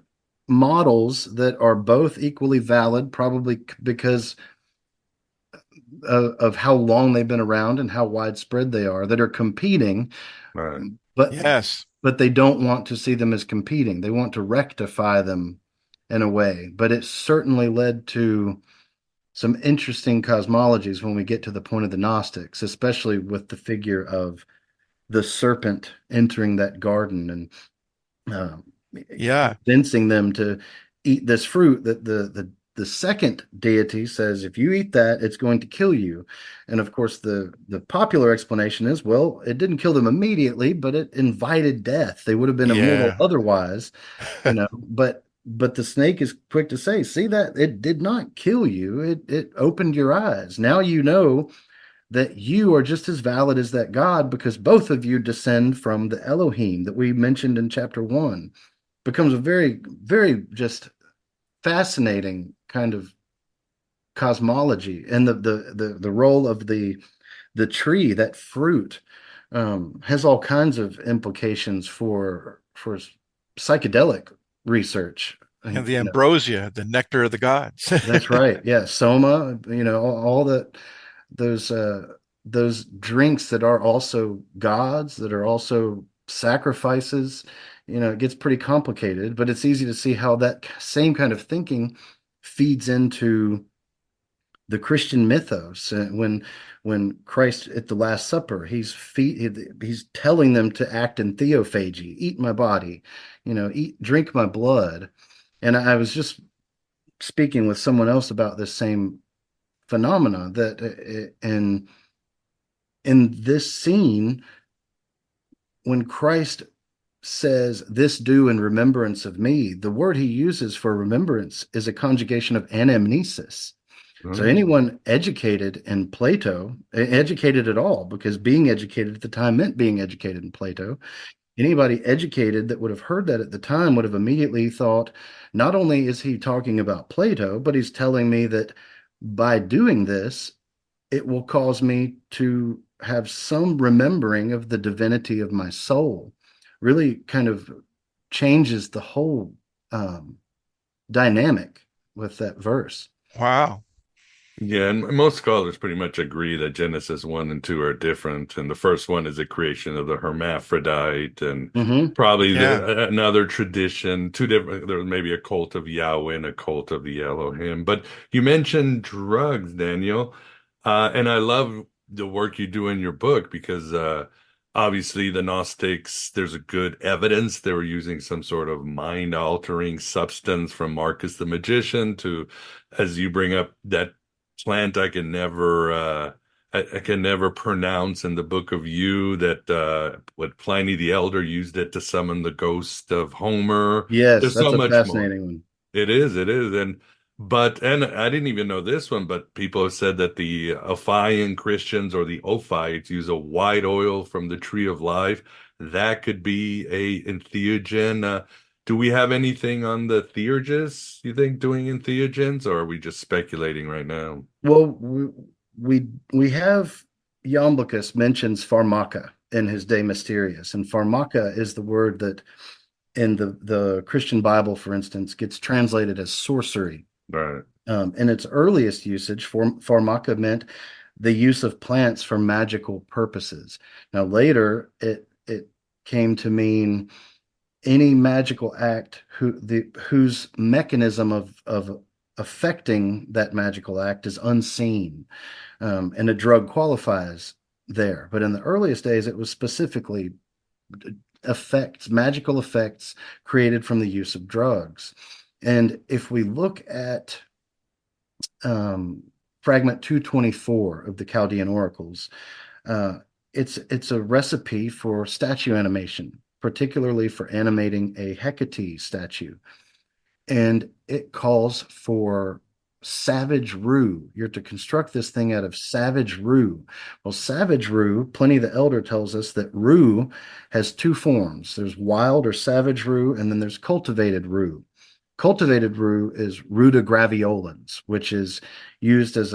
models that are both equally valid, probably because of how long they've been around and how widespread they are, that are competing. Right. But they don't want to see them as competing. They want to rectify them in a way. But it certainly led to some interesting cosmologies when we get to the point of the Gnostics, especially with the figure of the serpent entering that garden and convincing them to eat this fruit that the second deity says, if you eat that, it's going to kill you. And of course, the popular explanation is, well, it didn't kill them immediately, but it invited death. They would have been immortal otherwise, but the snake is quick to say, see that it did not kill you. It opened your eyes. Now you know that you are just as valid as that God, because both of you descend from the Elohim that we mentioned in chapter 1. Becomes a very, very just fascinating kind of cosmology, and the role of the tree, that fruit, has all kinds of implications for psychedelic research. And the ambrosia, the nectar of the gods. That's right. Yeah, soma. All that those drinks that are also gods, that are also sacrifices. It gets pretty complicated, but it's easy to see how that same kind of thinking feeds into the Christian mythos. When Christ at the Last Supper, he's telling them to act in theophagy, eat my body, drink my blood. And I was just speaking with someone else about this same phenomena, that in this scene, when Christ says, "This do in remembrance of me," the word he uses for remembrance is a conjugation of anamnesis. So anyone educated in Plato, educated at all, because being educated at the time meant being educated in Plato, anybody educated that would have heard that at the time would have immediately thought, not only is he talking about Plato, but he's telling me that by doing this, it will cause me to have some remembering of the divinity of my soul. Really kind of changes the whole dynamic with that verse. Wow. Yeah, and most scholars pretty much agree that Genesis 1 and 2 are different. And the first one is a creation of the hermaphrodite, and probably another tradition, two different, there was maybe a cult of Yahweh and a cult of the Elohim. But you mentioned drugs, Daniel, and I love the work you do in your book because obviously the Gnostics, there's a good evidence they were using some sort of mind-altering substance from Marcus the Magician to, as you bring up, that plant I can never pronounce in the Book of You, that what Pliny the Elder used it to summon the ghost of Homer. Yes, there's that's so a much fascinating more. one. It is, and I didn't even know this one, but people have said that the Ophian Christians or the Ophites use a white oil from the tree of life. That could be a entheogen. Do we have anything on the theurgists, you think, doing entheogens, or are we just speculating right now? Well, we have Iamblichus mentions pharmaca in his De Mysteriis, and pharmaca is the word that in the Christian Bible, for instance, gets translated as sorcery. Right. In its earliest usage, pharmaca meant the use of plants for magical purposes. Now later, it came to mean any magical act whose mechanism of affecting that magical act is unseen, and a drug qualifies there. But in the earliest days, it was specifically magical effects created from the use of drugs. And if we look at fragment 224 of the Chaldean Oracles, it's a recipe for statue animation, particularly for animating a Hecate statue. And it calls for savage rue. You're to construct this thing out of savage rue. Well, savage rue, Pliny the Elder tells us that rue has two forms. There's wild or savage rue, and then there's cultivated rue. Cultivated rue is ruta graveolens, which is used as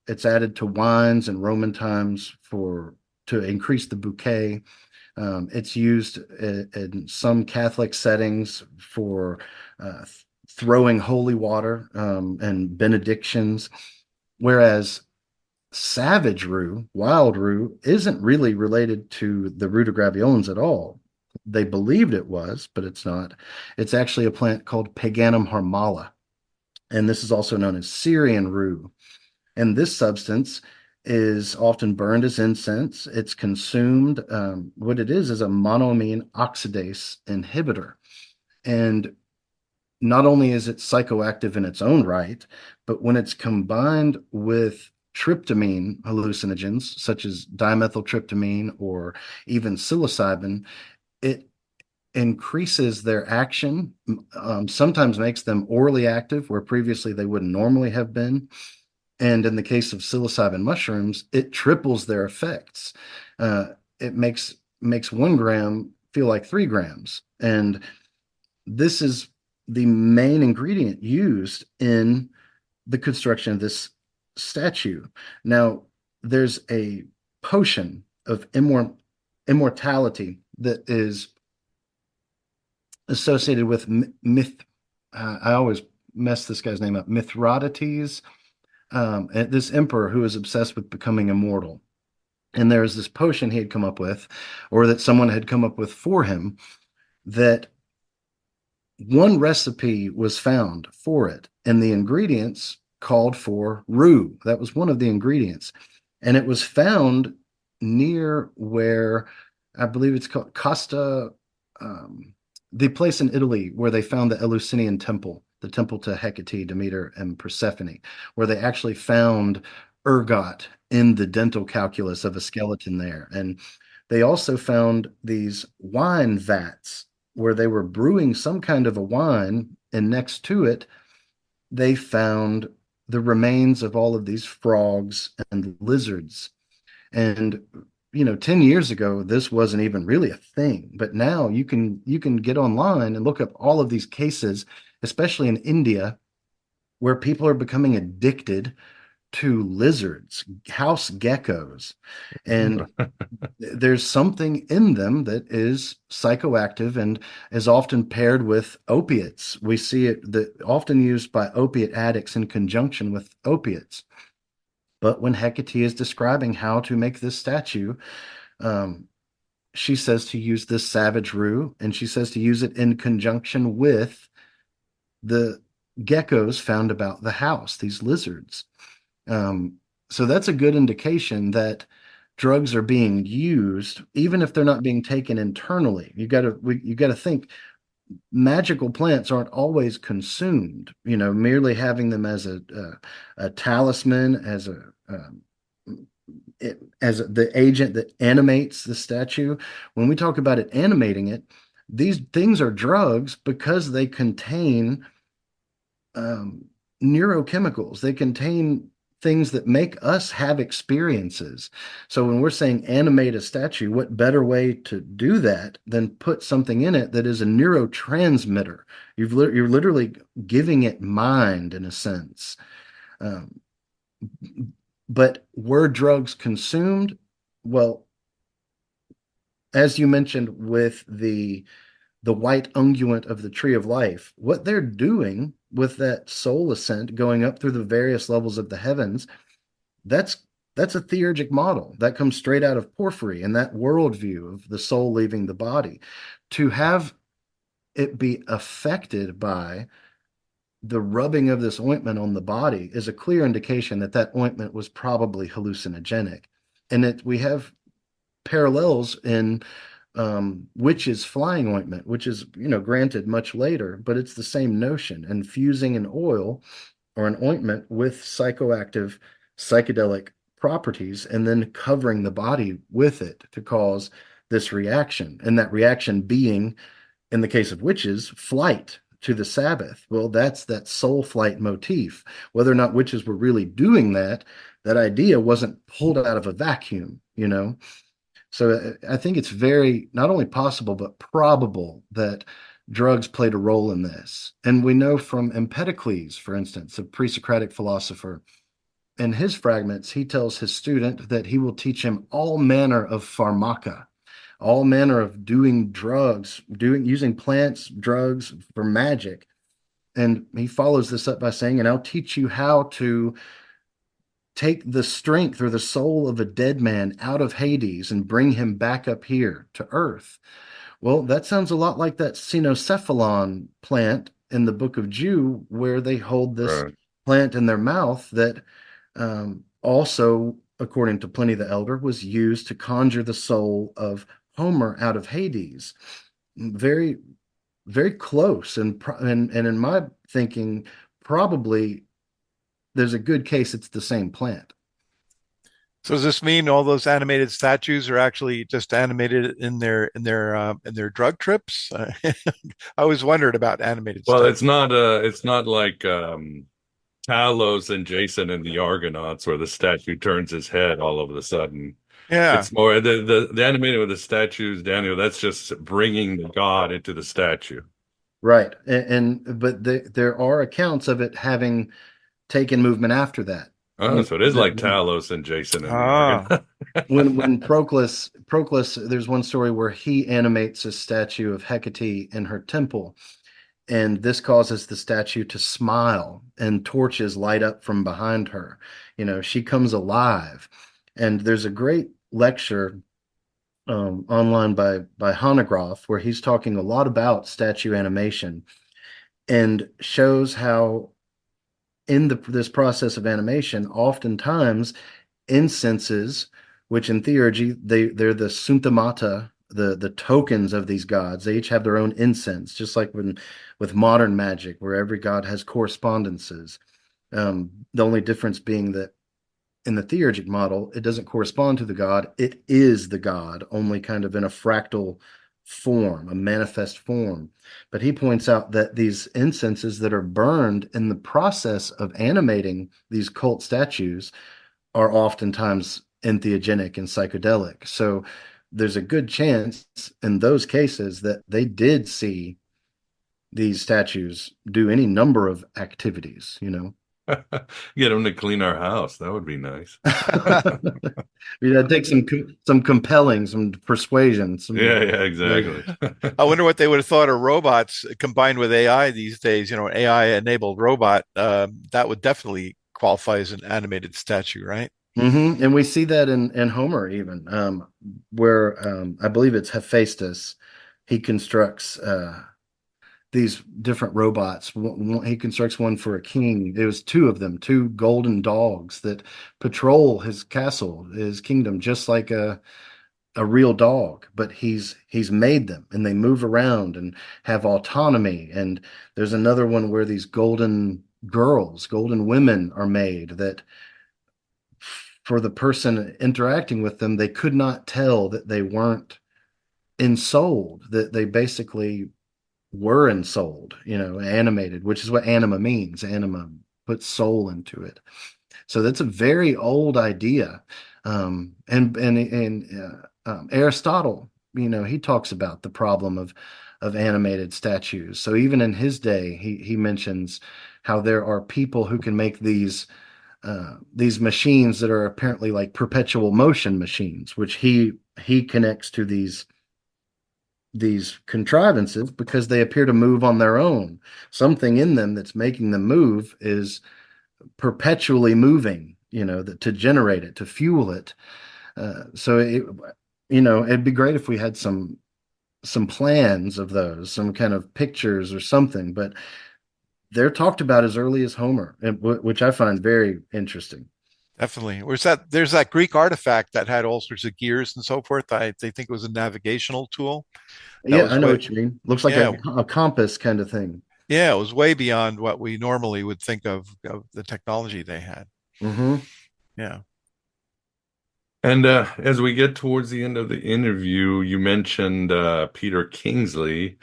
it's added to wines in Roman times to increase the bouquet. It's used in some Catholic settings for throwing holy water and benedictions, whereas savage rue, wild rue, isn't really related to the ruta graveolens at all. They believed it was, but it's not. It's actually a plant called Paganum harmala, and this is also known as Syrian rue. And this substance is often burned as incense. It's consumed. What it is a monoamine oxidase inhibitor. And not only is it psychoactive in its own right, but when it's combined with tryptamine hallucinogens, such as dimethyltryptamine or even psilocybin, it increases their action, sometimes makes them orally active, where previously they wouldn't normally have been. And in the case of psilocybin mushrooms, it triples their effects. It makes 1 gram feel like 3 grams. And this is the main ingredient used in the construction of this statue. Now, there's a potion of immortality that is associated with I always mess this guy's name up, Mithridates, this emperor who is obsessed with becoming immortal. And there's this potion he had come up with, or that someone had come up with for him, that one recipe was found for it and the ingredients called for rue. That was one of the ingredients. And it was found near where I believe it's called Costa, the place in Italy where they found the Eleusinian temple, the temple to Hecate, Demeter, and Persephone, where they actually found ergot in the dental calculus of a skeleton there. And they also found these wine vats where they were brewing some kind of a wine, and next to it, they found the remains of all of these frogs and lizards. And 10 years ago, this wasn't even really a thing, but now you can get online and look up all of these cases, especially in India, where people are becoming addicted to lizards, house geckos, and there's something in them that is psychoactive and is often paired with opiates. We see it often used by opiate addicts in conjunction with opiates. But when Hecate is describing how to make this statue, she says to use this savage rue, and she says to use it in conjunction with the geckos found about the house, these lizards. So that's a good indication that drugs are being used, even if they're not being taken internally. You got to think magical plants aren't always consumed. Merely having them as a talisman, as the agent that animates the statue. When we talk about it animating it, these things are drugs because they contain neurochemicals. They contain things that make us have experiences. So when we're saying animate a statue, what better way to do that than put something in it that is a neurotransmitter? You're literally giving it mind in a sense. But were drugs consumed? Well, as you mentioned with the white unguent of the tree of life, what they're doing with that soul ascent going up through the various levels of the heavens, that's a theurgic model that comes straight out of Porphyry and that worldview of the soul leaving the body. To have it be affected by the rubbing of this ointment on the body is a clear indication that that ointment was probably hallucinogenic. And we have parallels in witch's flying ointment, which is, granted much later, but it's the same notion, infusing an oil or an ointment with psychoactive psychedelic properties and then covering the body with it to cause this reaction. And that reaction being, in the case of witches, flight to the Sabbath. Well, that's that soul flight motif. Whether or not witches were really doing that idea wasn't pulled out of a vacuum, So I think it's very not only possible, but probable that drugs played a role in this. And we know from Empedocles, for instance, a pre-Socratic philosopher, in his fragments, he tells his student that he will teach him all manner of pharmaca, all manner of doing drugs, using plants, drugs for magic. And he follows this up by saying, and I'll teach you how to take the strength or the soul of a dead man out of Hades and bring him back up here to earth. Well, that sounds a lot like that cynocephalon plant in the book of Jude, where they hold this plant in their mouth that also, according to Pliny the Elder, was used to conjure the soul of Homer out of Hades. Very, very close. And in my thinking, probably there's a good case it's the same plant. So does this mean all those animated statues are actually just animated in their drug trips? I always wondered about animated Well, stuff. it's not like Talos and Jason and the Argonauts where the statue turns his head all of a sudden. Yeah. It's more the animated with the statues, Daniel, that's just bringing the god into the statue. Right. But there are accounts of it having taken movement after that. Oh, so it is like Talos and Jason and when Proclus, there's one story where he animates a statue of Hecate in her temple, and this causes the statue to smile and torches light up from behind her. She comes alive. And there's a great lecture online by Hanegraaff where he's talking a lot about statue animation and shows how in this process of animation, oftentimes incenses, which in theurgy, they're the suntamata, the tokens of these gods. They each have their own incense, just like with modern magic, where every god has correspondences. The only difference being that in the theurgic model, it doesn't correspond to the god. It is the god, only kind of in a fractal form, a manifest form. But he points out that these incenses that are burned in the process of animating these cult statues are oftentimes entheogenic and psychedelic. So there's a good chance in those cases that they did see these statues do any number of activities, Get them to clean our house. That would be nice. Take some compelling, some persuasion. Yeah, exactly. I wonder what they would have thought of robots combined with AI these days. AI-enabled robot, that would definitely qualify as an animated statue, right? Mm-hmm. And we see that in Homer even, where I believe it's Hephaestus. He constructs these different robots. He constructs one for a king. There was two of them, two golden dogs that patrol his castle, his kingdom, just like a real dog. But he's made them, and they move around and have autonomy. And there's another one where these golden girls, golden women are made that for the person interacting with them, they could not tell that they weren't ensouled, that they basically were ensouled, animated, which is what anima means. Anima puts soul into it. So that's a very old idea. And Aristotle, he talks about the problem of animated statues. So even in his day, he mentions how there are people who can make these machines that are apparently like perpetual motion machines, which he connects to these contrivances because they appear to move on their own. Something in them that's making them move is perpetually moving, to generate it, to fuel it. So it'd be great if we had some plans of those, some kind of pictures or something, but they're talked about as early as Homer, which I find very interesting. Definitely. There's that Greek artifact that had all sorts of gears and so forth. They think it was a navigational tool. I know what you mean. Looks like a compass kind of thing. Yeah, it was way beyond what we normally would think of the technology they had. Mm-hmm. Yeah. And as we get towards the end of the interview, you mentioned Peter Kingsley,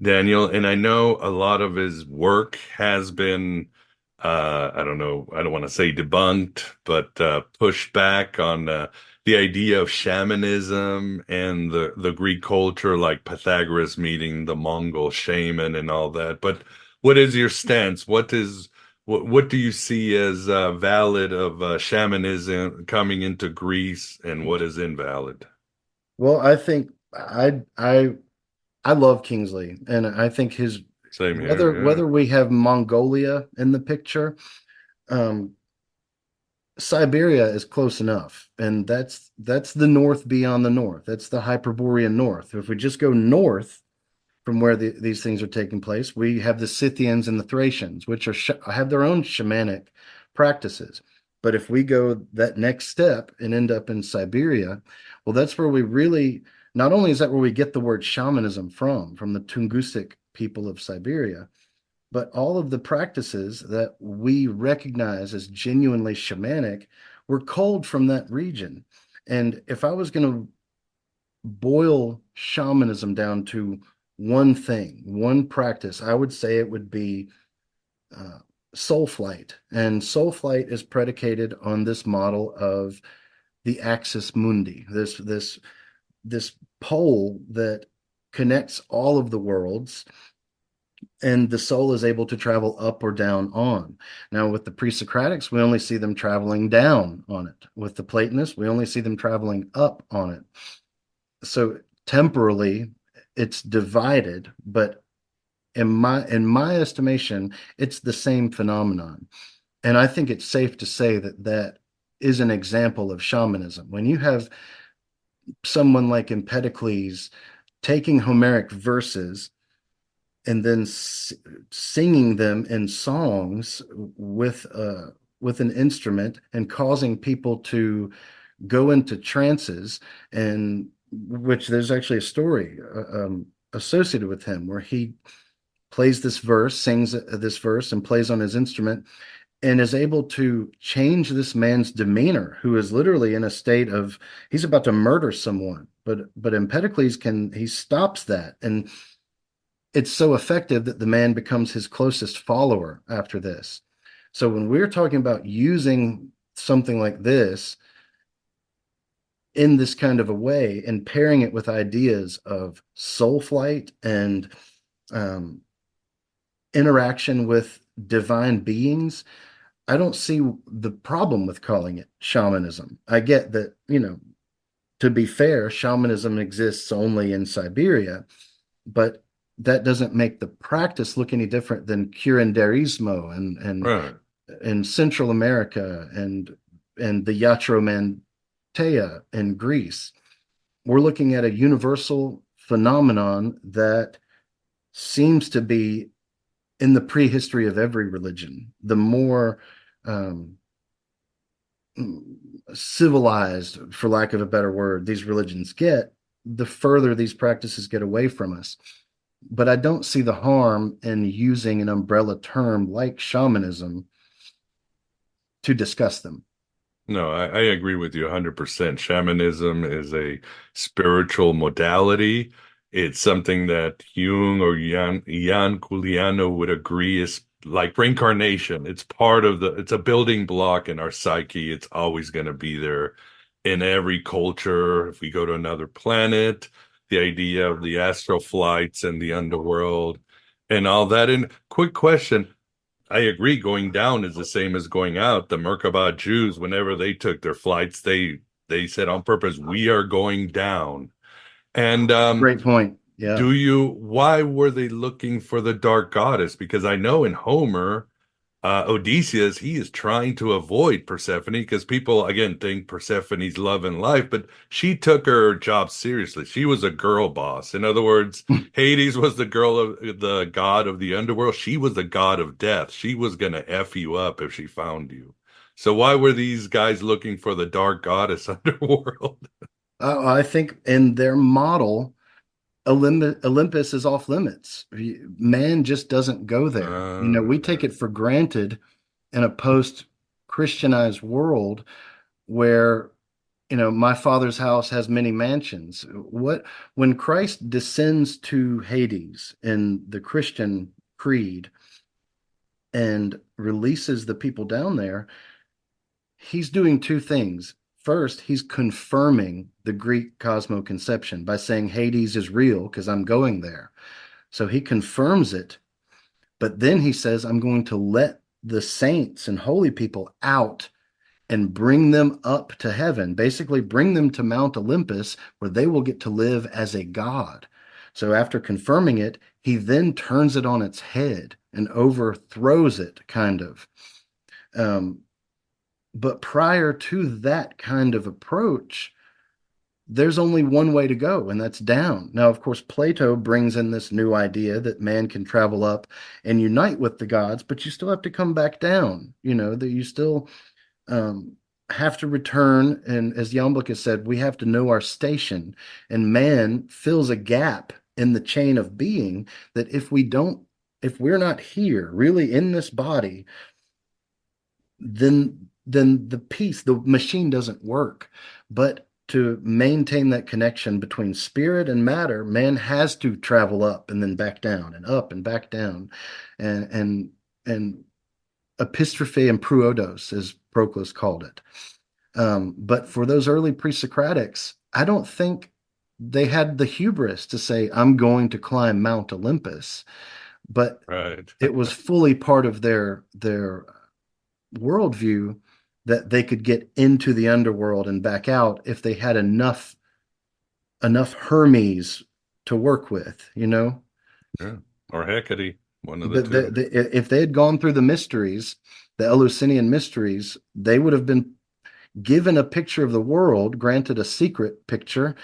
Daniel, and I know a lot of his work has been, I don't know, I don't want to say debunked, but pushed back on the idea of shamanism and the Greek culture, like Pythagoras meeting the Mongol shaman and all that. But what is your stance? What do you see as valid of shamanism coming into Greece, and what is invalid? Well, I think I love Kingsley, and I think his Same here, whether we have Mongolia in the picture, Siberia is close enough, and that's the north beyond the north. That's the Hyperborean north. If we just go north from where these things are taking place, we have the Scythians and the Thracians, which have their own shamanic practices. But if we go that next step and end up in Siberia, well, that's where we really, not only is that where we get the word shamanism from the Tungusic people of Siberia, but all of the practices that we recognize as genuinely shamanic were culled from that region. And if I was going to boil shamanism down to one thing, one practice, I would say it would be soul flight. And soul flight is predicated on this model of the axis mundi, this pole that connects all of the worlds, and the soul is able to travel up or down on. Now, with the pre-Socratics, we only see them traveling down on it. With the Platonists, we only see them traveling up on it. So temporally, it's divided, but in my estimation, it's the same phenomenon. And I think it's safe to say that is an example of shamanism. When you have someone like Empedocles taking Homeric verses and then singing them in songs with an instrument and causing people to go into trances, and which there's actually a story associated with him where he plays this verse, sings this verse, and plays on his instrument, and is able to change this man's demeanor, who is literally in a state of, he's about to murder someone, but Empedocles he stops that, and it's so effective that the man becomes his closest follower after this. So when we're talking about using something like this in this kind of a way and pairing it with ideas of soul flight and interaction with divine beings, I don't see the problem with calling it shamanism. I get that, to be fair, shamanism exists only in Siberia, but that doesn't make the practice look any different than curanderismo and Right. in Central America and the iatromanteia in Greece. We're looking at a universal phenomenon that seems to be in the prehistory of every religion. The more civilized, for lack of a better word, these religions get, the further these practices get away from us. But I don't see the harm in using an umbrella term like shamanism to discuss them. No, I agree with you 100%. Shamanism is a spiritual modality. It's something that Jung or Jan Kuliano would agree is like reincarnation. It's it's a building block in our psyche. It's always going to be there in every culture. If we go to another planet, the idea of the astral flights and the underworld and all that. And quick question. I agree. Going down is the same as going out. The Merkabah Jews, whenever they took their flights, they said on purpose, "We are going down." And great point. Yeah. Why were they looking for the dark goddess? Because I know in Homer, Odysseus, he is trying to avoid Persephone because people, again, think Persephone's love and life, but she took her job seriously. She was a girl boss. In other words, Hades was the god of the underworld. She was the god of death. She was going to F you up if she found you. So why were these guys looking for the dark goddess underworld? I think in their model, Olympus is off limits. Man just doesn't go there. We take it for granted in a post-Christianized world where, my father's house has many mansions. When Christ descends to Hades in the Christian creed and releases the people down there, he's doing two things. First, he's confirming the Greek cosmoconception by saying Hades is real because I'm going there. So he confirms it. But then he says, I'm going to let the saints and holy people out and bring them up to heaven, basically bring them to Mount Olympus where they will get to live as a god. So after confirming it, he then turns it on its head and overthrows it, kind of. But prior to that kind of approach, there's only one way to go, and that's down. Now, of course, Plato brings in this new idea that man can travel up and unite with the gods, but you still have to come back down, that you still have to return. And as Jamblik said, we have to know our station, and man fills a gap in the chain of being that if we're not here really in this body, then the machine doesn't work. But to maintain that connection between spirit and matter, man has to travel up and then back down and up and back down. And epistrophe and pruodos, as Proclus called it. But for those early pre-Socratics, I don't think they had the hubris to say, I'm going to climb Mount Olympus. But it was fully part of their worldview that they could get into the underworld and back out if they had enough Hermes to work with, Yeah. Or Hecate, one of the two. If they had gone through the mysteries, the Eleusinian mysteries, they would have been given a picture of the world, granted a secret picture,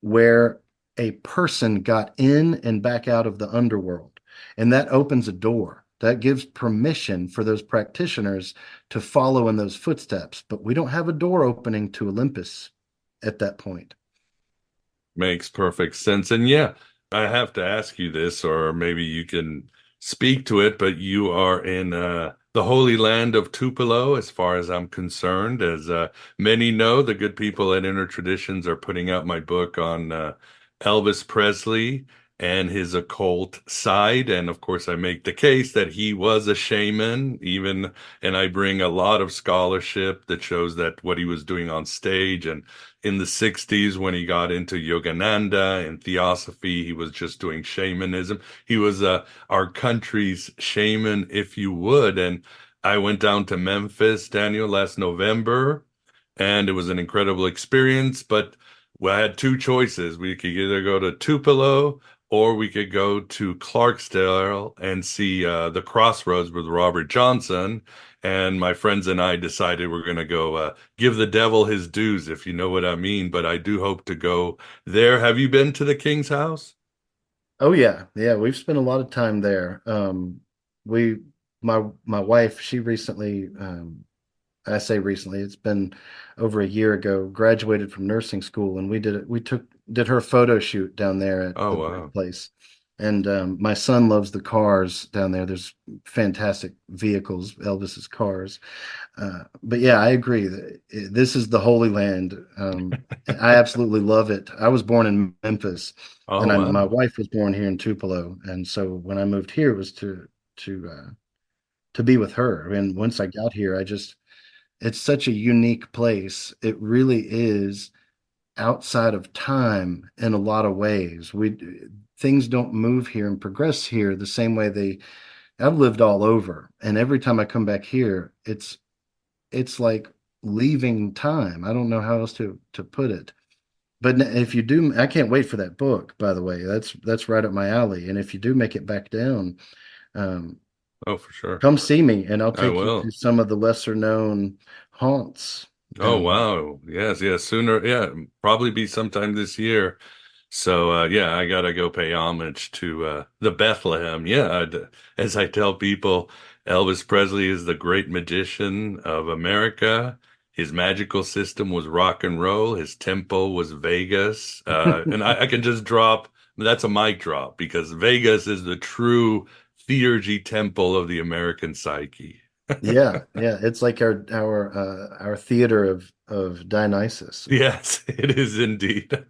where a person got in and back out of the underworld. And that opens a door. That gives permission for those practitioners to follow in those footsteps. But we don't have a door opening to Olympus at that point. Makes perfect sense. And yeah, I have to ask you this, or maybe you can speak to it, but you are in the Holy Land of Tupelo, as far as I'm concerned. As many know, the good people at Inner Traditions are putting out my book on Elvis Presley and his occult side. And of course, I make the case that he was a shaman, even, and I bring a lot of scholarship that shows that what he was doing on stage and in the 60s when he got into Yogananda and Theosophy, he was just doing shamanism. He was our country's shaman, if you would. And I went down to Memphis, Daniel, last November, and it was an incredible experience. But we had two choices. We could either go to Tupelo or we could go to Clarksdale and see the Crossroads with Robert Johnson. And my friends and I decided we're going to go give the devil his dues, if you know what I mean. But I do hope to go there. Have you been to the King's house? Oh yeah, yeah. We've spent a lot of time there. We, my wife, she recently, I say recently, it's been over a year ago, graduated from nursing school, and we did her photo shoot down there at Oh, the wow. place. And my son loves the cars down there. There's fantastic vehicles, Elvis's cars. But yeah, I agree that this is the Holy Land. I absolutely love it. I was born in Memphis, Oh, and my wow. wife was born here in Tupelo. And so when I moved here, it was to be with her. And once I got here, it's such a unique place. It really is outside of time in a lot of ways. Things don't move here and progress here the same way I've lived all over, and every time I come back here, it's like leaving time. I don't know how else to put it. But if you do, I can't wait for that book, by the way. That's right up my alley. And if you do make it back down, um, Oh, for sure. come see me and I'll I take you to will. some of the lesser known haunts Oh, down there. wow. Yes, yes. Sooner. Yeah, probably be sometime this year. So, yeah, I gotta go pay homage to the Bethlehem. Yeah, as I tell people, Elvis Presley is the great magician of America. His magical system was rock and roll. His temple was Vegas. And I can just drop, that's a mic drop because Vegas is the true theurgy temple of the American psyche. Yeah, yeah. It's like our theater of Dionysus. Yes, it is indeed.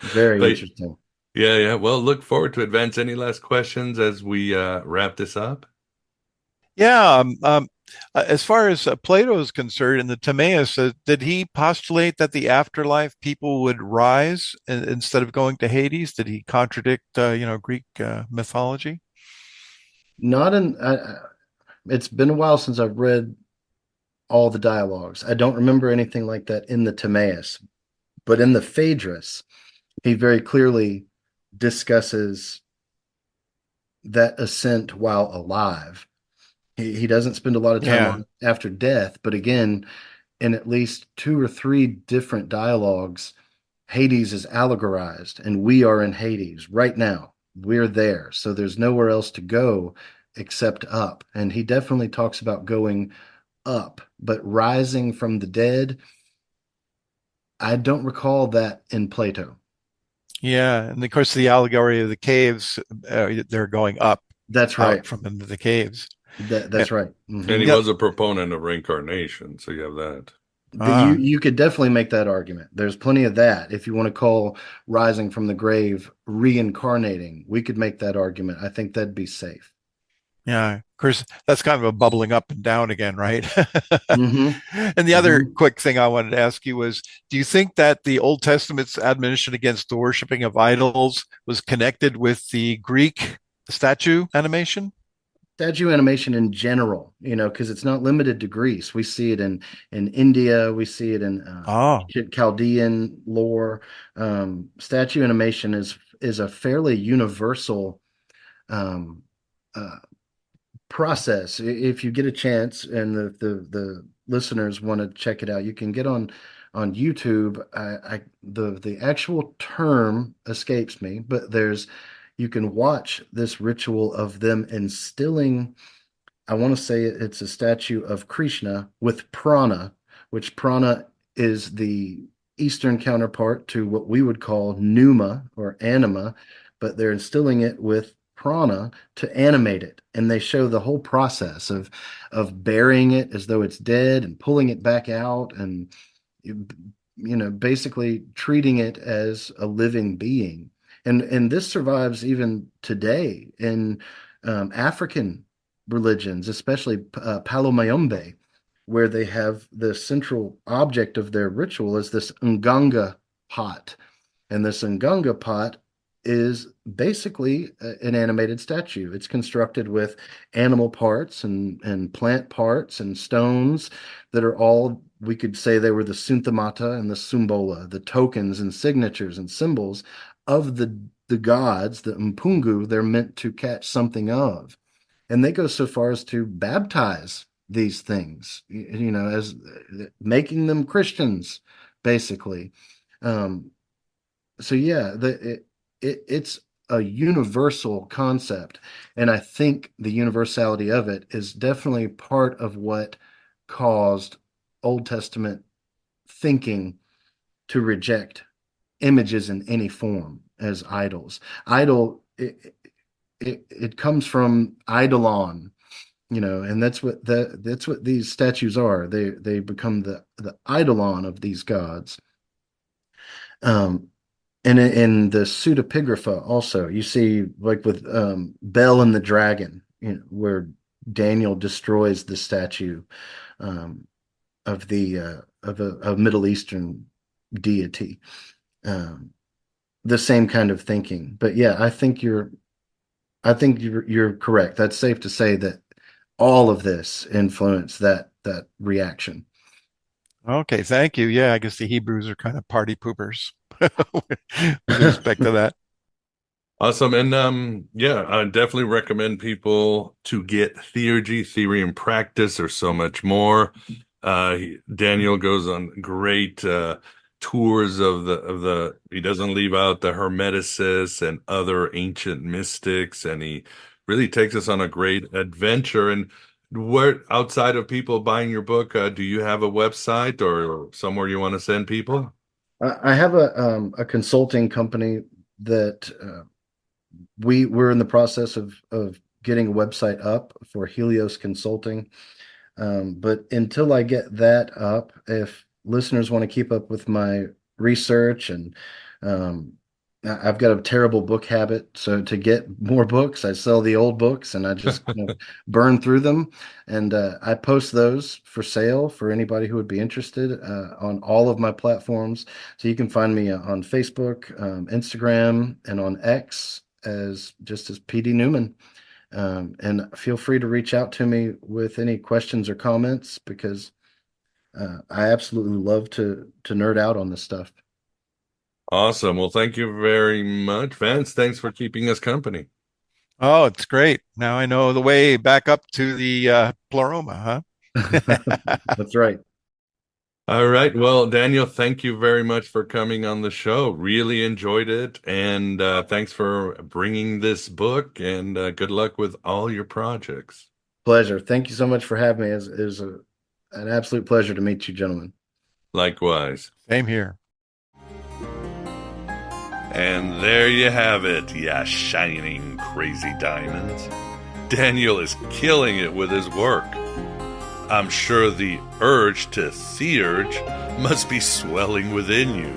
Very But interesting. yeah, yeah. Well, look forward to advance. Any last questions as we wrap this up? Yeah. As far as Plato is concerned, in the Timaeus, did he postulate that the afterlife people would rise instead of going to Hades? Did he contradict, Greek mythology? Not in. It's been a while since I've read all the dialogues. I don't remember anything like that in the Timaeus, but in the Phaedrus, he very clearly discusses that ascent while alive. He doesn't spend a lot of time Yeah. on it after death, but again, in at least two or three different dialogues, Hades is allegorized, and we are in Hades right now. We're there. So there's nowhere else to go except up. And he definitely talks about going up, but rising from the dead, I don't recall that in Plato. Yeah. And of course, the allegory of the caves, they're going up That's out right. from into the caves. That's right. And he Mhm. Yeah. was a proponent of reincarnation, so you have that. You could definitely make that argument. There's plenty of that. If you want to call rising from the grave reincarnating, we could make that argument. I think that'd be safe. Yeah, of course, that's kind of a bubbling up and down again, right? Mm-hmm. And the other quick thing I wanted to ask you was, do you think that the Old Testament's admonition against the worshiping of idols was connected with the Greek statue animation? Statue animation in general, because it's not limited to Greece. We see it in India. We see it in Oh, Chaldean lore. Statue animation is a fairly universal um, uh, process. If you get a chance, and the listeners want to check it out, you can get on YouTube. The actual term escapes me, but there's you can watch this ritual of them instilling, I want to say it's a statue of Krishna with prana, which prana is the Eastern counterpart to what we would call pneuma or anima, but they're instilling it with prana to animate it. And they show the whole process of burying it as though it's dead and pulling it back out and, basically treating it as a living being. And this survives even today in African religions, especially Palo Mayombe, where they have the central object of their ritual is this nganga pot. And this nganga pot is basically an animated statue. It's constructed with animal parts and plant parts and stones that are all, we could say they were the sunthamata and the sumbola, the tokens and signatures and symbols of the gods, the mpungu, they're meant to catch something of. And they go so far as to baptize these things, as making them Christians, basically. So yeah, it's a universal concept. And I think the universality of it is definitely part of what caused Old Testament thinking to reject images in any form as idols. Idol, it comes from eidolon, and that's what these statues are. They become the eidolon of these gods. And in the pseudepigrapha also, you see, like with Bel and the dragon, where Daniel destroys the statue of a Middle Eastern deity. The same kind of thinking. But yeah, I think you're correct. That's safe to say that all of this influenced that reaction. Okay, thank you. Yeah, I guess the Hebrews are kind of party poopers with respect to that. Awesome. And I definitely recommend people to get Theurgy, Theory and Practice. There's so much more. Daniel goes on great tours of the he doesn't leave out the Hermeticists and other ancient mystics, and he really takes us on a great adventure. And where, outside of people buying your book, do you have a website or somewhere you want to send people? I have a consulting company that we're in the process of getting a website up for Helios Consulting. But until I get that up, if listeners want to keep up with my research, and I've got a terrible book habit, so to get more books, I sell the old books and I just burn through them, and I post those for sale for anybody who would be interested on all of my platforms. So you can find me on Facebook, Instagram, and on X as PD Newman. And feel free to reach out to me with any questions or comments, because I absolutely love to nerd out on this stuff. Awesome. Well, thank you very much, Vance. Thanks for keeping us company. Oh, it's great. Now I know the way back up to the Pleroma, huh? That's right. All right. Well, Daniel, thank you very much for coming on the show. Really enjoyed it. And thanks for bringing this book, and good luck with all your projects. Pleasure. Thank you so much for having me. It was an absolute pleasure to meet you, gentlemen. Likewise. Same here. And there you have it, ya shining crazy diamonds. Daniel is killing it with his work. I'm sure the urge to theurge must be swelling within you.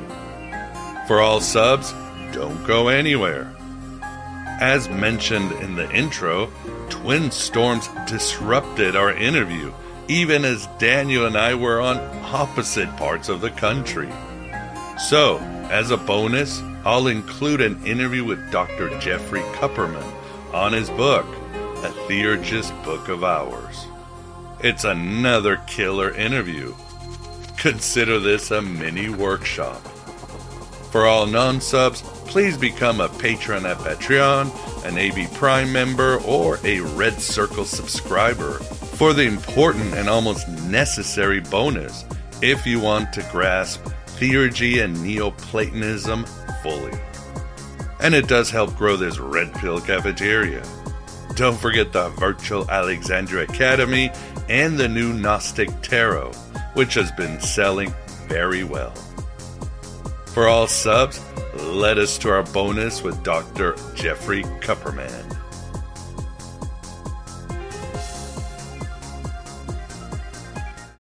For all subs, don't go anywhere. As mentioned in the intro, twin storms disrupted our interview, even as Daniel and I were on opposite parts of the country. So, as a bonus, I'll include an interview with Dr. Jeffrey Kupperman on his book, A Theurgist Book of Hours. It's another killer interview. Consider this a mini workshop. For all non-subs, please become a patron at Patreon, an AB Prime member, or a Red Circle subscriber for the important and almost necessary bonus if you want to grasp Theurgy and Neoplatonism fully. And it does help grow this red pill cafeteria. Don't forget the virtual Alexandria Academy and the new Gnostic Tarot, which has been selling very well. For all subs, let us to our bonus with Dr. Jeffrey Kupperman.